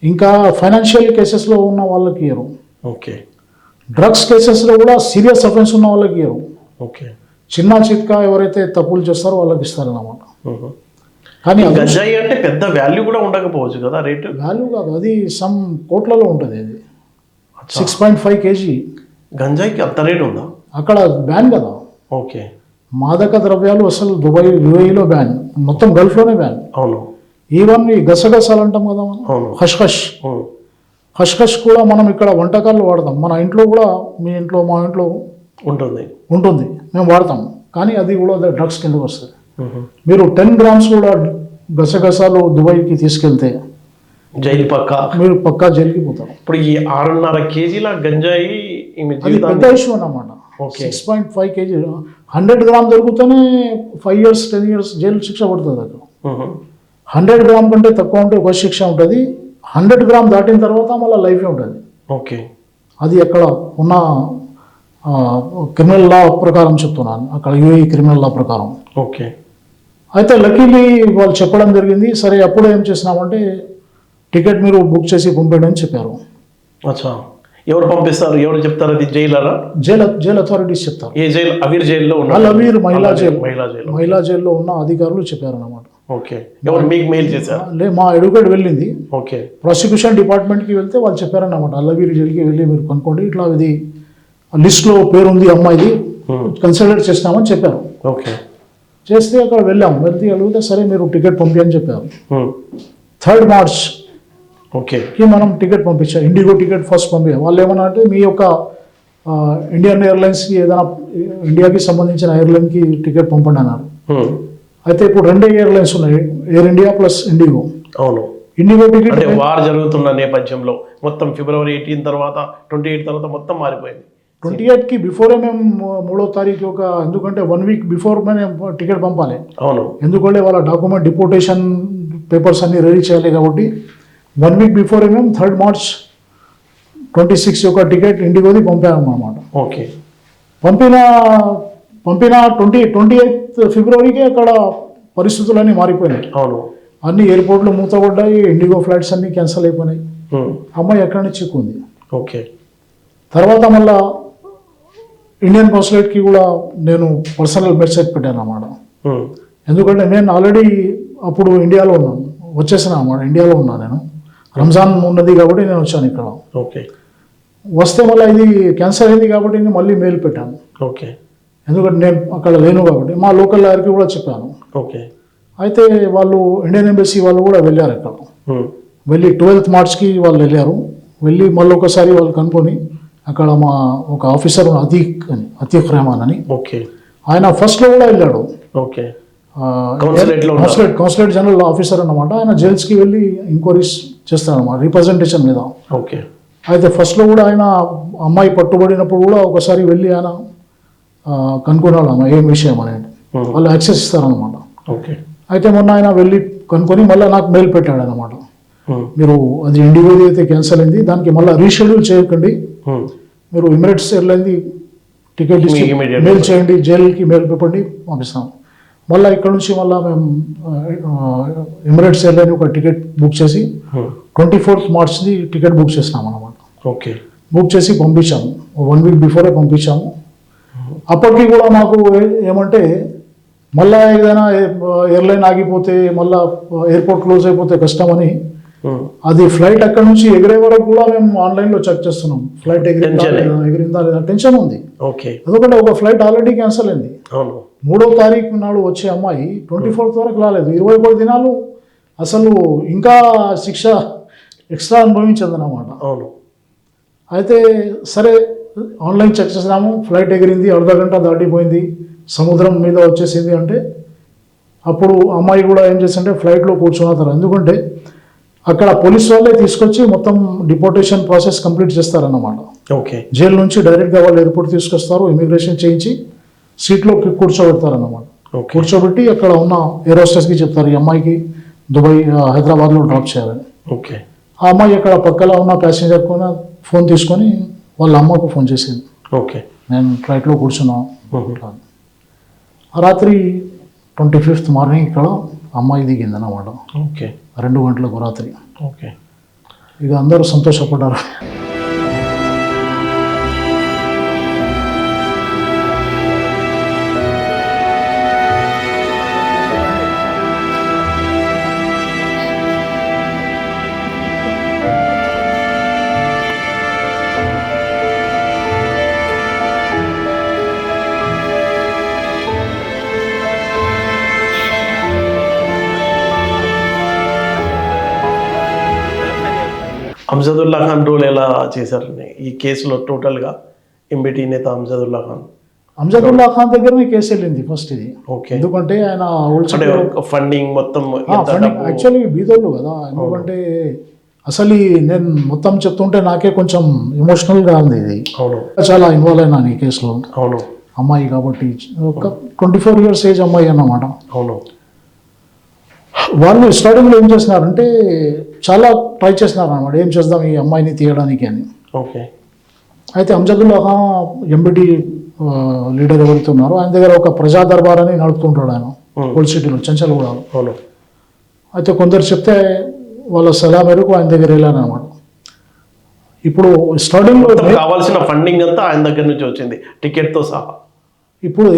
ఇంకా ఫైనాన్షియల్ కేసెస్లో ఉన్న వాళ్ళకి ఇవ్వరు, ఓకే, డ్రగ్స్ కేసెస్లో కూడా సీరియస్ అఫెన్స్ ఉన్న వాళ్ళకి ఇవ్వరు, ఓకే, చిన్న చిత్కా ఎవరైతే తప్పులు చేస్తారో వాళ్ళకి ఇస్తారన్నమాట. కానీ గంజాయి అంటే పెద్ద వాల్యూ కూడా ఉండకపోవచ్చు కదా, రేటు వాల్యూ కాదు, అది సమ్ కోట్లలో ఉంటుంది. అది 6.5 kg గంజాయికి అంత రేటు ఉందా? అక్కడ బ్యాన్ కదా. ఓకే, మాదక ద్రవ్యాలు అసలు దుబాయ్ యూఏఈలో బ్యాన్, మొత్తం గల్ఫ్లోనే బ్యాన్. అవును, ఈవెన్ ఈ గసగసాలు అంటాం కదా మనం, హష్కష్ కూడా మనం ఇక్కడ వంటకాల్లో వాడతాం. మన ఇంట్లో కూడా, మీ ఇంట్లో మా ఇంట్లో ఉంటుంది, మేము వాడతాం. కానీ అది కూడా డ్రగ్స్ కిందకు వస్తుంది. మీరు 10 grams కూడా గసగసాలు దుబాయ్కి తీసుకెళ్తే జైలు మీరు పక్కా జైలుకి పోతారు. ఇప్పుడు ఈ 6.5 kg గంజాయి అది పెద్ద ఇష్యూ అన్నమాట. 6.5 kg 100 grams దొరికితేనే 5 years 10 years jail శిక్ష పడుతుంది. అక్కడ 100 grams కంటే తక్కువ ఉంటే ఒక శిక్ష ఉంటుంది, 100 grams దాటిన తర్వాత మళ్ళీ లైఫే ఉంటుంది. ఓకే, అది అక్కడ ఉన్న క్రిమినల్ లా ప్రకారం చెప్తున్నాను, అక్కడ యూఏఈ క్రిమినల్ లా ప్రకారం. ఓకే, అయితే లక్కీలీ వాళ్ళు చెప్పడం జరిగింది. సరే, అప్పుడు ఏం చేసినామంటే టికెట్ మీరు బుక్ చేసి పంపేయడం అని చెప్పారు. అచ్చా, ఎవరు పంపిస్తారు, ఎవరు చెప్తారు? అది జైల్ అథారిటీస్ చెప్తారు. ఏ జైలు? అవీర్ జైల్లో అవీర్ మహిళా జైల్లో ఉన్న అధికారులు చెప్పారు అన్నమాట. ఓకే, ఎవరు మీకు మెయిల్ చేశారు? మా అడ్వకేట్ వెళ్ళింది. ఓకే, ప్రాసిక్యూషన్ డిపార్ట్మెంట్కి వెళ్తే వాళ్ళు చెప్పారన్నమాట, అల్లవీర్ జైలుకి వెళ్ళి మీరు కనుక్కోండి, ఇట్లా ఇది లిస్ట్లో పేరు ఉంది అమ్మాయిది, కన్సిడర్ చేసినామని చెప్పారు. ఓకే, చేస్తే అక్కడ వెళ్తే అడిగితే సరే మీరు టికెట్ పంపించని చెప్పారు. 3rd March మనం టికెట్ పంపించాం, ఇండిగో టికెట్ ఫస్ట్ పంపించాం. వాళ్ళు ఏమన్నా అంటే మీ యొక్క ఇండియన్ ఎయిర్లైన్స్కి ఏదైనా ఇండియాకి సంబంధించిన ఎయిర్లైన్కి టికెట్ పంపండి అన్నారు. అయితే ఇప్పుడు 2 ఎయిర్లైన్స్ ఉన్నాయి, ఎయిర్ ఇండియా ప్లస్ ఇండిగో. అవును, ఇండిగో టికెట్ వార్ జరుగుతున్న నేపథ్యంలో మొత్తం February 18 తర్వాత 28 తర్వాత మొత్తం మారిపోయింది. 28కి బిఫోరే మేము 3వ తారీఖు ఎందుకంటే 1 week బిఫోర్ మేము టికెట్ పంపాలి. అవును, ఎందుకంటే వాళ్ళ డాక్యుమెంట్ డిపోర్టేషన్ పేపర్స్ అన్ని రెడీ చేయాలి కాబట్టి 1 week బిఫోరే మేము 3rd March 26 యొక్క టికెట్ ఇండిగోది పంపాము అన్నమాట. ఓకే, పంపిన 28th Februaryకి అక్కడ పరిస్థితులన్నీ మారిపోయినాయి. అవును, అన్ని ఎయిర్పోర్ట్లు మూతపడ్డాయి, ఇండిగో ఫ్లైట్స్ అన్ని క్యాన్సిల్ అయిపోయినాయి. అమ్మాయి ఎక్కడి నుంచి చిక్కుంది. ఓకే, తర్వాత మళ్ళా ఇండియన్ కాన్సులేట్కి కూడా నేను పర్సనల్ మెసేజ్ పెట్టాను అన్నమాట. ఎందుకంటే నేను ఆల్రెడీ అప్పుడు ఇండియాలో ఉన్నాను, వచ్చేసాను అన్నమాట. ఇండియాలో ఉన్నాను నేను, రంజాన్ ఉన్నది కాబట్టి నేను వచ్చాను ఇక్కడ. ఓకే, వస్తే మళ్ళీ ఇది క్యాన్సల్ అయింది కాబట్టి నేను మళ్ళీ మెయిల్ పెట్టాను. ఓకే, ఎందుకంటే నేను అక్కడ లేను కాబట్టి మా లోకల్ లాయర్కి కూడా చెప్పాను. ఓకే, అయితే వాళ్ళు ఇండియన్ ఎంబసీ వాళ్ళు కూడా వెళ్ళారు అక్కడ. వెళ్ళి 12th Marchకి వాళ్ళు వెళ్ళారు. వెళ్ళి మళ్ళీ ఒకసారి వాళ్ళు కనుక్కొని అక్కడ మా ఒక ఆఫీసర్ అతీక్ రెహమాన్ అని, ఓకే, ఆయన ఫస్ట్లో కూడా వెళ్ళాడు. ఓకే, కౌన్సిలేట్ జనరల్ ఆఫీసర్ అన్నమాట. ఆయన జైల్స్కి వెళ్ళి ఎంక్వైరీస్ చేస్తారన్నమాట రిప్రజెంటేషన్ మీద. ఓకే, అయితే ఫస్ట్లో కూడా ఆయన అమ్మాయి పట్టుబడినప్పుడు కూడా ఒకసారి వెళ్ళి ఆయన కనుక్కున్నాడు ఆమె ఏం విషయం అనేది. వాళ్ళు యాక్సెస్ ఇస్తారనమాట. ఓకే, అయితే మొన్న ఆయన వెళ్ళి కనుక్కొని మళ్ళీ నాకు మెయిల్ పెట్టాడు అనమాట. మీరు అది ఇండిగోది అయితే క్యాన్సిల్ అయింది, దానికి మళ్ళీ రీషెడ్యూల్ చేయకండి, మీరు ఎమిరేట్స్ ఎయిర్లైన్ది టికెట్ ఇచ్చి immediate మెయిల్ చేయండి, జైలుకి మెయిల్ పెట్టండి, పంపిస్తాం. మళ్ళీ ఇక్కడ నుంచి మళ్ళీ మేము ఎమిరేట్స్ ఎయిర్లైన్ ఒక టికెట్ బుక్ చేసి 24th మార్చ్ది టికెట్ బుక్ చేసినాం అన్నమాట. ఓకే. బుక్ చేసి పంపించాము, 1 వీక్ బిఫోరే పంపించాము. అప్పటికి కూడా మాకు ఏమంటే మళ్ళీ ఏదైనా ఎయిర్లైన్ ఆగిపోతే మళ్ళీ ఎయిర్పోర్ట్ క్లోజ్ అయిపోతే కష్టమని అది ఫ్లైట్ అక్కడ నుంచి ఎగిరే వరకు కూడా మేము ఆన్లైన్లో చెక్ చేస్తున్నాం, ఫ్లైట్ ఎగిరిందా లేదా టెన్షన్ ఉంది. ఓకే. ఎందుకంటే ఒక ఫ్లైట్ ఆల్రెడీ క్యాన్సిల్ అయింది. అవును. 3వ తారీఖు నాడు వచ్చే అమ్మాయి 24th వరకు రాలేదు, 21 దినాలు అసలు ఇంకా శిక్ష ఎక్స్ట్రా అనుభవించిందన్నమాట. అవును. అయితే సరే ఆన్లైన్ చెక్ చేసినాము, ఫ్లైట్ ఎగిరింది, అర్ధ గంట దాటిపోయింది, సముద్రం మీద వచ్చేసింది అంటే అప్పుడు అమ్మాయి కూడా ఏం చేసిందంటే ఫ్లైట్లో కూర్చున్నారు. ఎందుకంటే అక్కడ పోలీస్ వాళ్ళే తీసుకొచ్చి మొత్తం డిపోర్టేషన్ ప్రాసెస్ కంప్లీట్ చేస్తారన్నమాట. ఓకే. జైలు నుంచి డైరెక్ట్గా వాళ్ళు ఎయిర్పోర్ట్ తీసుకొస్తారు, ఇమిగ్రేషన్ చేయించి సీట్లో కూర్చోబెడతారన్నమాట. కూర్చోబెట్టి అక్కడ ఉన్న ఎయిర్ హోస్టెస్కి చెప్తారు ఈ అమ్మాయికి దుబాయ్ హైదరాబాద్లో డ్రాప్ చేయాలని. ఓకే. ఆ అమ్మాయి అక్కడ పక్కన ఉన్న ప్యాసింజర్ కూడా ఫోన్ తీసుకొని వాళ్ళ అమ్మకు ఫోన్ చేసింది, ఓకే నేను ఫ్లైట్లో కూర్చున్నాను. రాత్రి 25th మార్నింగ్ ఇక్కడ అమ్మాయి దిగింది అన్నమాట, ఓకే. 2 గంటలకు రాత్రి. ఓకే. ఇక అందరూ సంతోషపడ్డారు. అంజదుల్లా ఖాన్ రోల్ ఎలా చేశారండి ఈ కేసులో? టోటల్గా ఎంబీటీ నేత అంజదుల్లా ఖాన్. అంజదుల్లా ఖాన్ దగ్గరనే కేసు వెళ్ళింది ఫస్ట్ ఇది. ఓకే. ఎందుకంటే ఆయన ఫండింగ్ మొత్తం యాక్చువల్లీ బీదోళ్ళు కదా. ఎందుకంటే అసలు నేను మొత్తం చెప్తుంటే నాకే కొంచెం ఎమోషనల్గా ఉంది ఇది. అవును. చాలా ఇన్వాల్వ్ అయినా ఈ కేసులో. అవును. అమ్మాయి కాబట్టి ఒక 24 years ఏజ్ అమ్మాయి అన్నమాట. అవును. వాళ్ళు స్టార్టింగ్లో ఏం చేసినారంటే చాలా ట్రై చేసినారు అన్నమాట, ఏం చేద్దాం ఈ అమ్మాయిని తీయడానికి అని. ఓకే. అయితే అంజదుల్లా ఖాన్ ఎంబీటీ లీడర్ ఎవరైతే ఉన్నారో ఆయన దగ్గర ఒక ప్రజా దర్బార్ అని నడుపుతుంటాడు ఆయన ఓల్డ్ సిటీలో చెంచల్గూడ. అవును. అయితే కొందరు చెప్తే వాళ్ళ సలహా మేరకు ఆయన దగ్గర వెళ్ళాను అనమాట. ఇప్పుడు స్టార్టింగ్లో కావాల్సిన ఫండింగ్ అంతా ఆయన దగ్గర నుంచి వచ్చింది టికెట్తో సహా. ఇప్పుడు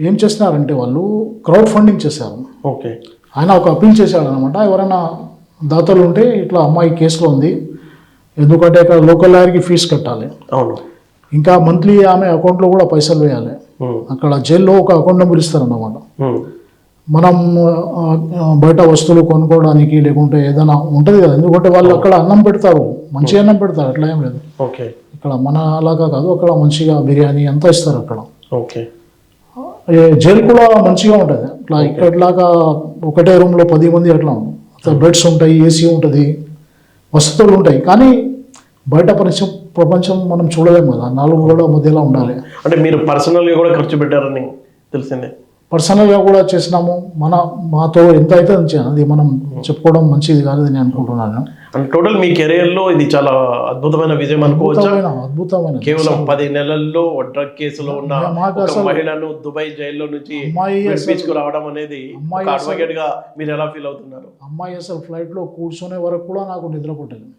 ఏం చేస్తున్నారంటే వాళ్ళు క్రౌడ్ ఫండింగ్ చేశారు. ఓకే. ఆయన ఒక అప్పీల్ చేశాడు అనమాట, ఎవరైనా దాతలు ఉంటే ఇట్లా అమ్మాయి కేసులో ఉంది, ఎందుకంటే ఇక్కడ లోకల్ లాయర్కి ఫీజు కట్టాలి. అవును. ఇంకా మంత్లీ ఆమె అకౌంట్లో కూడా పైసలు వేయాలి. అక్కడ జైల్లో ఒక అకౌంట్ నెంబర్ ఇస్తారన్నమాట. మనం బయట వస్తువులు కొనుక్కోవడానికి లేకుంటే ఏదైనా ఉంటుంది కదా, ఎందుకంటే వాళ్ళు అక్కడ అన్నం పెడతారు, మంచి అన్నం పెడతారు, అట్లా ఏం లేదు. ఓకే. ఇక్కడ మన అలాగా కాదు, అక్కడ మంచిగా బిర్యానీ అంతా ఇస్తారు అక్కడ. ఓకే. జైలు కూడా మంచిగా ఉంటుంది, అట్లా ఇక్కడలాగా ఒకటే రూమ్లో 10 మంది అట్లా ఉంటుంది. బెడ్స్ ఉంటాయి, ఏసీ ఉంటుంది, వసతులు ఉంటాయి. కానీ బయట ప్రపంచం మనం చూడలేము కదా, 4 గోడల మధ్యలో ఉండాలి. అంటే మీరు పర్సనల్గా కూడా ఖర్చు పెట్టారని తెలిసిందే. పర్సనల్గా కూడా చేసినాము, మాతో ఎంత అయితే అది మనం చెప్పుకోవడం మంచిది కాదు అని అనుకుంటున్నాను. అండ్ టోటల్ మీ కెరియర్లో ఇది చాలా అద్భుతమైన విజయం అనుకోవచ్చు. అద్భుతమైన కేవలం 10 నెలల్లో డ్రగ్ కేసులో ఉన్న ఒక మహిళను దుబాయ్ జైల్లో నుంచి రావడం అనేది ఒక అడ్వకేట్ గా మీరు ఎలా ఫీల్ అవుతున్నారు? అమ్మాయి అసలు ఫ్లైట్లో కూర్చునే వరకు కూడా నాకు నిద్ర పుట్టలేదు.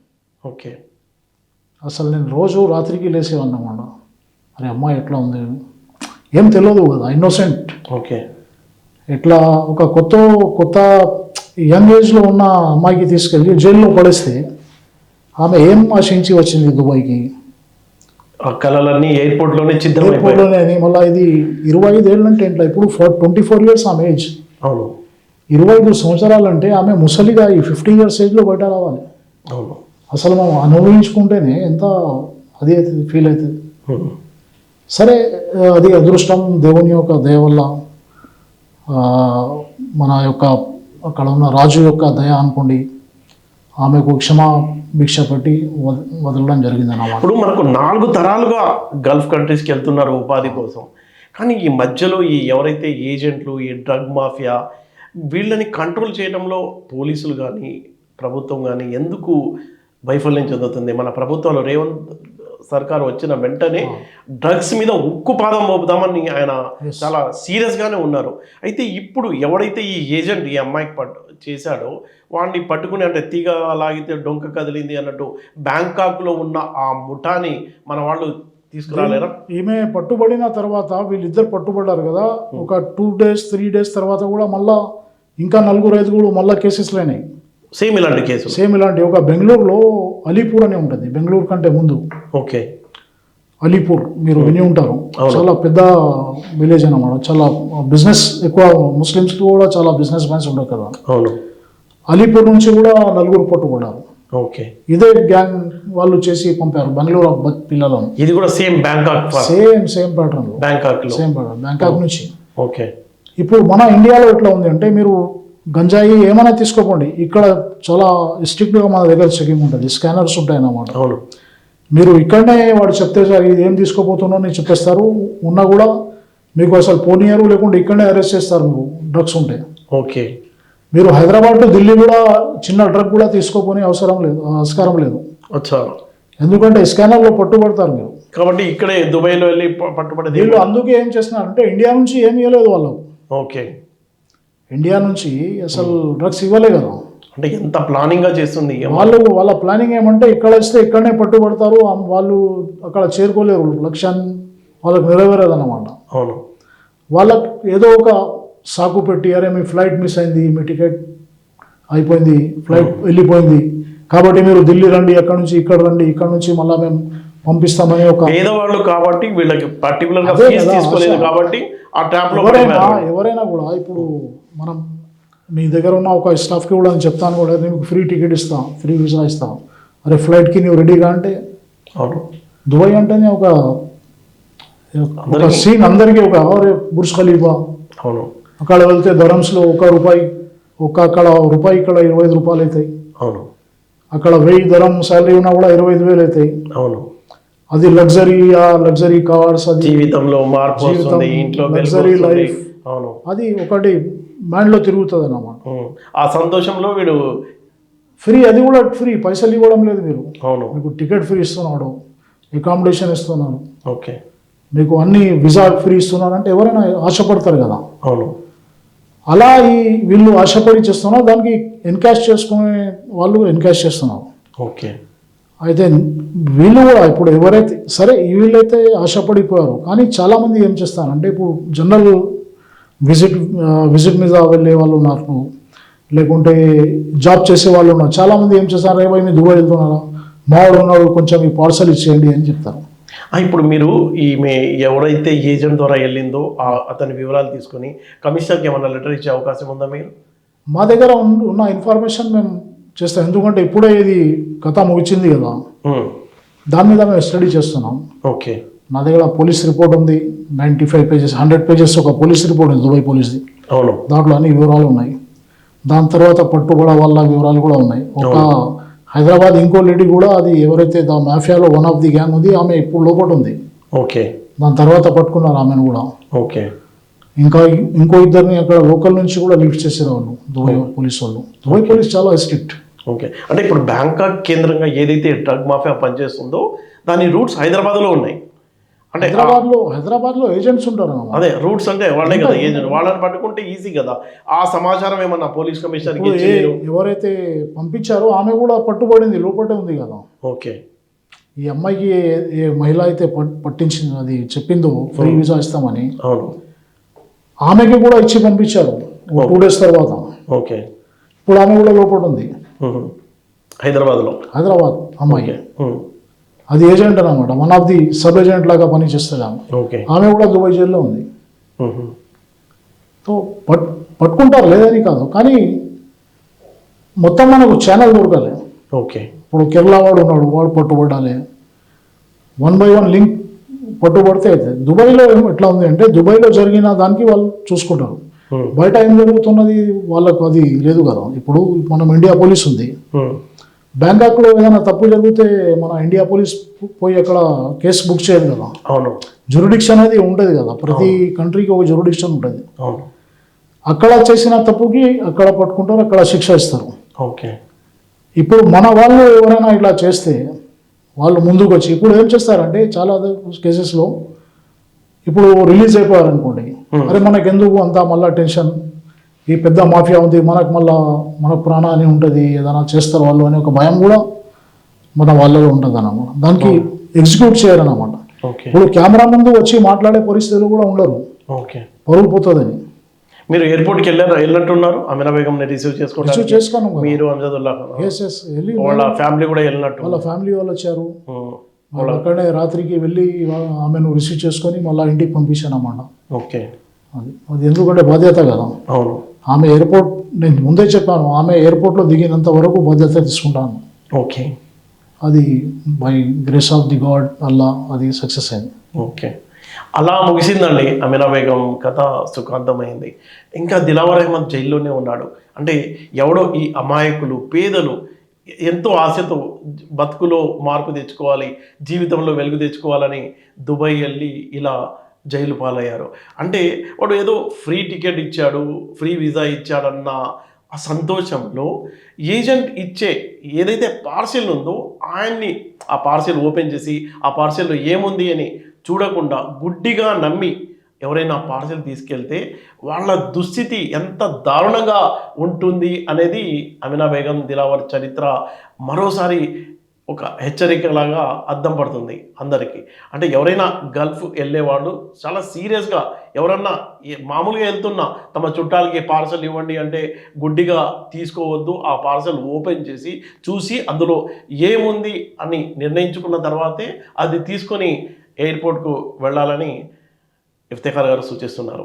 ఓకే. అసలు నేను రోజు రాత్రికి లేసేవన్నమాట, అరే అమ్మాయి ఎట్లా ఉంది, ఏం తెలియదు కదా, ఇన్నోసెంట్. ఓకే. ఎట్లా ఒక కొత్త యంగ్ ఏజ్లో ఉన్న అమ్మాయికి తీసుకెళ్ళి జైల్లో పడేస్తే ఆమె ఏం ఆశించి వచ్చింది దుబాయ్కి? ఆ కళలన్నీ ఎయిర్పోర్ట్లోనే అని. మళ్ళీ ఇది 25 ఏళ్ళు అంటే ఇట్లా, ఇప్పుడు 24 years ఆమె ఏజ్. అవును. 25 సంవత్సరాలు అంటే ఆమె ముసలిగా ఈ 50 years ఏజ్లో బయట రావాలి. అవును. అసలు మనం అనుభవించుకుంటేనే ఎంత అది అవుతుంది, ఫీల్ అవుతుంది. సరే, అది అదృష్టం, దేవుని యొక్క దయ వల్ల, మన యొక్క అక్కడ ఉన్న రాజు యొక్క దయ అనుకోండి, ఆమెకు భిక్ష పెట్టి వదలడం జరిగింది అన్నమాట. ఇప్పుడు మనకు 4 తరాలుగా గల్ఫ్ కంట్రీస్కి వెళ్తున్నారు ఉపాధి కోసం. కానీ ఈ మధ్యలో ఈ ఎవరైతే ఏజెంట్లు, ఈ డ్రగ్ మాఫియా, వీళ్ళని కంట్రోల్ చేయడంలో పోలీసులు కానీ ప్రభుత్వం కానీ ఎందుకు వైఫల్యం చెందుతుంది? మన ప్రభుత్వంలో రేవంత్ సర్కార్ వచ్చిన వెంటనే డ్రగ్స్ మీద ఉక్కుపాదం మోపుదామని ఆయన చాలా సీరియస్గానే ఉన్నారు. అయితే ఇప్పుడు ఎవడైతే ఈ ఏజెంట్ ఈ అమ్మాయికి చేశాడో వాడిని పట్టుకుని, అంటే తీగ లాగితే డొంక కదిలింది అన్నట్టు బ్యాంకాక్లో ఉన్న ఆ ముఠాని మన వాళ్ళు తీసుకురాలేరా? ఈమె పట్టుబడిన తర్వాత వీళ్ళిద్దరు పట్టుబడ్డారు కదా, ఒక 2 days 3 days తర్వాత కూడా మళ్ళా ఇంకా 4-5 మళ్ళా కేసెస్లు అయినాయి. సేమ్ ఇలాంటి కేసు, సేమ్ ఇలాంటి. ఒక బెంగళూరులో అలీపూర్ అని ఉంటుంది, బెంగళూరు కంటే ముందు. ఓకే, అలీపూర్ మీరు విని ఉంటారు, చాలా పెద్ద విలేజ్ అన్నమాట. చాలా బిజినెస్ ఎక్కువ, ముస్లిమ్స్ కూడా చాలా బిజినెస్ మ్యాన్స్ ఉంటారు కదా. అవును. అలీపూర్ నుంచి కూడా 4 పట్టుబడ్డారు. ఓకే, ఇదే గ్యాంగ్ వాళ్ళు చేసి పంపారు బెంగళూరు పిల్లలను. ఇది కూడా same Bangkok, same pattern, Bangkok same pattern, Bangkok నుంచి. ఓకే. ఇప్పుడు మన ఇండియాలో ఎట్లా ఉంది అంటే, మీరు గంజాయి ఏమైనా తీసుకోకండి, ఇక్కడ చాలా స్ట్రిక్ట్గా మన దగ్గర చెకింగ్ ఉంటుంది, స్కానర్స్ ఉంటాయి అన్నమాట. అవును. మీరు ఇక్కడనే వాడు చెప్తే సార్ ఇది ఏం తీసుకోపోతున్నావు అని చెప్పేస్తారు, ఉన్నా కూడా మీకు అసలు పోనీయరు, లేకుంటే ఇక్కడనే అరెస్ట్ చేస్తారు మీరు డ్రగ్స్ ఉంటే. ఓకే. మీరు హైదరాబాద్ టు ఢిల్లీ కూడా చిన్న డ్రగ్ కూడా తీసుకోపోని అవసరం లేదు, ఆస్కారం లేదు. అచ్చా. ఎందుకంటే స్కానర్లో పట్టుబడతారు మీరు. కాబట్టి ఇక్కడే దుబాయ్లో వెళ్ళి పట్టుబడేది వీళ్ళు అందుకే ఏం చేస్తున్నారంటే, ఇండియా నుంచి ఏమి ఇవ్వలేదు వాళ్ళకు. ఓకే. ఇండియా నుంచి అసలు డ్రగ్స్ ఇవ్వలే కదా. అంటే ఎంత ప్లానింగ్గా చేస్తుంది వాళ్ళ ప్లానింగ్ ఏమంటే, ఇక్కడ వస్తే ఇక్కడనే పట్టుబడతారు, వాళ్ళు అక్కడ చేరుకోలేరు, లక్ష్యాన్ని వాళ్ళకి నెరవేరదు అన్నమాట. అవును. వాళ్ళకి ఏదో ఒక సాకు పెట్టి, అరే మీ ఫ్లైట్ మిస్ అయింది, మీ టికెట్ అయిపోయింది, ఫ్లైట్ వెళ్ళిపోయింది, కాబట్టి మీరు ఢిల్లీ రండి, అక్కడ నుంచి ఇక్కడ రండి, ఇక్కడ నుంచి మళ్ళీ మేము పంపిస్తామని ఒక పేదవాళ్ళు కాబట్టి వీళ్ళకి పర్టికులర్గా ఫీజు తీసుకోలేదు కాబట్టి ఆ ట్రాప్లో ఎవరైనా కూడా. ఇప్పుడు మనం మీ దగ్గర ఉన్న ఒక స్టాఫ్కి కూడా నేను చెప్తాను కూడా, నీకు ఫ్రీ టికెట్ ఇస్తాం, ఫ్రీ వీసా ఇస్తాం, అరే ఫ్లైట్కి నువ్వు రెడీగా అంటే. అవును. దుబాయ్ అంటేనే ఒక సీన్ అందరికీ, ఒక బుర్జ్ ఖలీఫా. అవును. అక్కడ వెళ్తే ధరమ్స్లో ₹1, అక్కడ రూపాయి, ఇక్కడ ₹25 అవుతాయి. అవును. అక్కడ 1000 దరం శాలరీ ఉన్నా కూడా 25,000 అవుతాయి. అవును. అది లగ్జరీ కార్స్, అది జీవితంలో మార్పు వస్తుంది, ఇంట్లో లగ్జరీ లైఫ్. అవును. అది ఒకటి మైండ్లో తిరుగుతుంది అన్నమాట. ఆ సంతోషంలో వీడు ఫ్రీ, అది కూడా ఫ్రీ, పైసలు ఇవ్వడం లేదు మీరు. అవును. మీకు టికెట్ ఫ్రీ ఇస్తున్నాడు, అకామిడేషన్ ఇస్తున్నాడు, ఓకే, మీకు అన్ని వీసా ఫ్రీ ఇస్తున్నాడు అంటే ఎవరైనా ఆశపడతారు కదా. అవును. అలా వీళ్ళు ఆశపడి చేస్తున్నారు, దానికి ఎన్కాష్ చేసుకునే వాళ్ళు ఎన్కాష్ చేస్తున్నారు. ఓకే. అయితే వీళ్ళు కూడా ఇప్పుడు ఎవరైతే సరే వీళ్ళైతే ఆశపడిపోయారు, కానీ చాలామంది ఏం చేస్తారంటే, ఇప్పుడు జనరల్ విజిట్ మీద వెళ్ళే వాళ్ళు ఉన్నారు, లేకుంటే జాబ్ చేసే వాళ్ళు ఉన్నారు. చాలామంది ఏం చేస్తారు, రే భయ్ మీ దుబాయ్ వెళ్తున్నారా, మావాడు ఉన్నాడు, కొంచెం ఈ పార్సల్ ఇచ్చేయండి అని చెప్తారు. ఇప్పుడు మీరు ఈమె ఎవరైతే ఏజెంట్ ద్వారా వెళ్ళిందో అతని వివరాలు తీసుకొని కమిషనర్కి ఏమైనా లెటర్ ఇచ్చే అవకాశం ఉందా మీరు? మా దగ్గర ఉన్న ఇన్ఫర్మేషన్ మేము చేస్తాం, ఎందుకంటే ఇప్పుడే ఇది కథ ముగిచింది కదా, దాని మీద మేము స్టడీ చేస్తున్నాం. ఓకే. నా దగ్గర పోలీస్ రిపోర్ట్ ఉంది, 95 pages 100 pages ఒక పోలీస్ రిపోర్ట్ ఉంది, దుబాయ్ పోలీస్ది. అవును. దాంట్లో అన్ని వివరాలు ఉన్నాయి. దాని తర్వాత పట్టుబడ వాళ్ళ వివరాలు కూడా ఉన్నాయి. ఒక హైదరాబాద్ ఇంకో లేడీ కూడా, అది ఎవరైతే దా మాఫియాలో వన్ ఆఫ్ ది గ్యాంగ్ ఉంది, ఆమె ఇప్పుడు లోపల ఉంది. ఓకే. దాని తర్వాత పట్టుకున్నారు ఆమెను కూడా. ఓకే. ఇంకో ఇద్దరిని అక్కడ లోకల్ నుంచి కూడా లిఫ్ట్ చేసే వాళ్ళు దుబాయ్ పోలీస్ వాళ్ళు. దుబాయ్ పోలీస్ చాలా స్ట్రిక్ట్. ఓకే. అంటే ఇప్పుడు బ్యాంకాక్ కేంద్రంగా ఏదైతే డ్రగ్ మాఫియా పనిచేస్తుందో దాని రూట్స్ హైదరాబాద్లో ఉన్నాయి. అంటే హైదరాబాద్లో ఏజెంట్స్ ఉంటారు. అదే రూట్స్ అంటే వాళ్ళే కదా ఏజెంట్, వాళ్ళని పట్టుకుంటే ఈజీ కదా. ఆ సమాచారం ఏమన్నా పోలీస్ కమిషనర్కి ఎవరైతే పంపించారో ఆమె కూడా పట్టుబడింది, లోపటే ఉంది కదా. ఓకే. ఈ అమ్మాయికి ఏ మహిళ అయితే పట్టించింది, అది చెప్పిందో ఫ్రీ వీసా ఇస్తామని, అవును, ఆమెకి కూడా ఇచ్చి పంపించారు 2 days తర్వాత. ఓకే. ఇప్పుడు ఆమె కూడా లోపల ఉంది హైదరాబాద్ అమ్మాయి. అది ఏజెంట్ అనమాట, one of the sub agent లాగా పనిచేస్తుంది ఆమె. ఆమె కూడా దుబాయ్ జైల్లో ఉంది. సో పట్టుకుంటారు లేదని కాదు, కానీ మొత్తం మనకు ఛానల్ దొరకాలి. ఓకే. ఇప్పుడు కేరళ వాడు ఉన్నాడు, వాడు పట్టుబడాలి, 1 by 1 లింక్ పట్టుబడితే అవుతుంది. దుబాయ్లో ఎట్లా ఉంది అంటే, దుబాయ్లో జరిగిన దానికి వాళ్ళు చూసుకుంటారు, బయట ఏం జరుగుతున్నది వాళ్ళకు అది లేదు కదా. ఇప్పుడు మనం ఇండియా పోలీస్ ఉంది, బ్యాంకాక్లో ఏదైనా తప్పు జరిగితే మన ఇండియా పోలీస్ పోయి అక్కడ కేసు బుక్ చేయదు కదా. అవును. జ్యూరిడిక్షన్ అనేది ఉంటుంది కదా, ప్రతి కంట్రీకి ఒక జ్యూరిడిక్షన్ ఉంటుంది. అవును. అక్కడ చేసిన తప్పుకి అక్కడ పట్టుకుంటారు, అక్కడ శిక్ష ఇస్తారు. ఓకే. ఇప్పుడు మన వాళ్ళు ఎవరైనా ఇట్లా చేస్తే వాళ్ళు ముందుకు వచ్చి ఇప్పుడు ఏం చేస్తారంటే చాలా కేసెస్లో ఇప్పుడు రిలీజ్ అయిపోయారు అనుకోండి, అరే మనకు ఎందుకు అంతా మళ్ళీ టెన్షన్, ఈ పెద్ద మాఫియా ఉంది, మనకు మళ్ళా మన ప్రాణాన్ని ఉంటుంది, ఏదైనా చేస్తారు వాళ్ళు అనే ఒక భయం కూడా మన వాళ్ళలో ఉంటుంది అన్నమాట. దానికి ఎగ్జిక్యూట్ చేయాలన్నమాట. ఓకే ఇప్పుడు కెమెరా ముందు వచ్చి మాట్లాడే పరిస్థితులు కూడా ఉండరు, ఓకే. పరుగు పోతుందని. మీరు ఎయిర్పోర్ట్కి వెళ్ళినట్టున్నారు అమీనా బేగంని రిసీవ్ రిసీవ్ చేసుకున్నాం కదా. మీరు అమ్జదుల్లా వెళ్ళి వాళ్ళ ఫ్యామిలీ కూడా వెళ్ళినట్టు. వాళ్ళ ఫ్యామిలీ వాళ్ళు వచ్చారు, వాళ్ళు అక్కడనే రాత్రికి వెళ్ళి ఆమెను రిసీవ్ చేసుకొని మళ్ళీ ఇంటికి పంపించాను అన్నమాట. ఓకే. అది ఎందుకంటే బాధ్యత కదా. అవును. ఆమె ఎయిర్పోర్ట్, నేను ముందే చెప్పాను, ఆమె ఎయిర్పోర్ట్లో దిగినంత వరకు బాధ్యత తీసుకుంటాను. ఓకే. అది by grace of the god Allah అది సక్సెస్ అయింది. ఓకే. అలా ముగిసిందండి అమీనా బేగం కథ, సుఖాంతమైంది. ఇంకా దిలావర్ అహ్మద్ జైల్లోనే ఉన్నాడు. అంటే ఎవడో ఈ అమాయకులు పేదలు ఎంతో ఆశతో బతుకులో మార్పు తెచ్చుకోవాలి, జీవితంలో వెలుగు తెచ్చుకోవాలని దుబాయ్ వెళ్ళి ఇలా జైలు పాలయ్యారు. అంటే వాడు ఏదో ఫ్రీ టికెట్ ఇచ్చాడు, ఫ్రీ వీసా ఇచ్చాడన్న ఆ సంతోషంలో ఏజెంట్ ఇచ్చే ఏదైతే పార్సిల్ ఉందో ఆయన్ని ఆ పార్సిల్ ఓపెన్ చేసి ఆ పార్సిల్లో ఏముంది అని చూడకుండా గుడ్డిగా నమ్మి ఎవరైనా పార్సిల్ తీసుకెళ్తే వాళ్ళ దుస్థితి ఎంత దారుణంగా ఉంటుంది అనేది అమీనా బేగం దిలావర్ చరిత్ర మరోసారి ఒక హెచ్చరికలాగా అద్దం పడుతుంది అందరికీ. అంటే ఎవరైనా గల్ఫ్ వెళ్ళేవాళ్ళు చాలా సీరియస్గా, ఎవరన్నా మామూలుగా వెళ్తున్నా తమ చుట్టాలకి పార్సల్ ఇవ్వండి అంటే గుడ్డిగా తీసుకోవద్దు. ఆ పార్సల్ ఓపెన్ చేసి చూసి అందులో ఏముంది అని నిర్ణయించుకున్న తర్వాతే అది తీసుకొని ఎయిర్పోర్ట్కు వెళ్ళాలని ఇఫ్తిఖార్ గారు సూచిస్తున్నారు.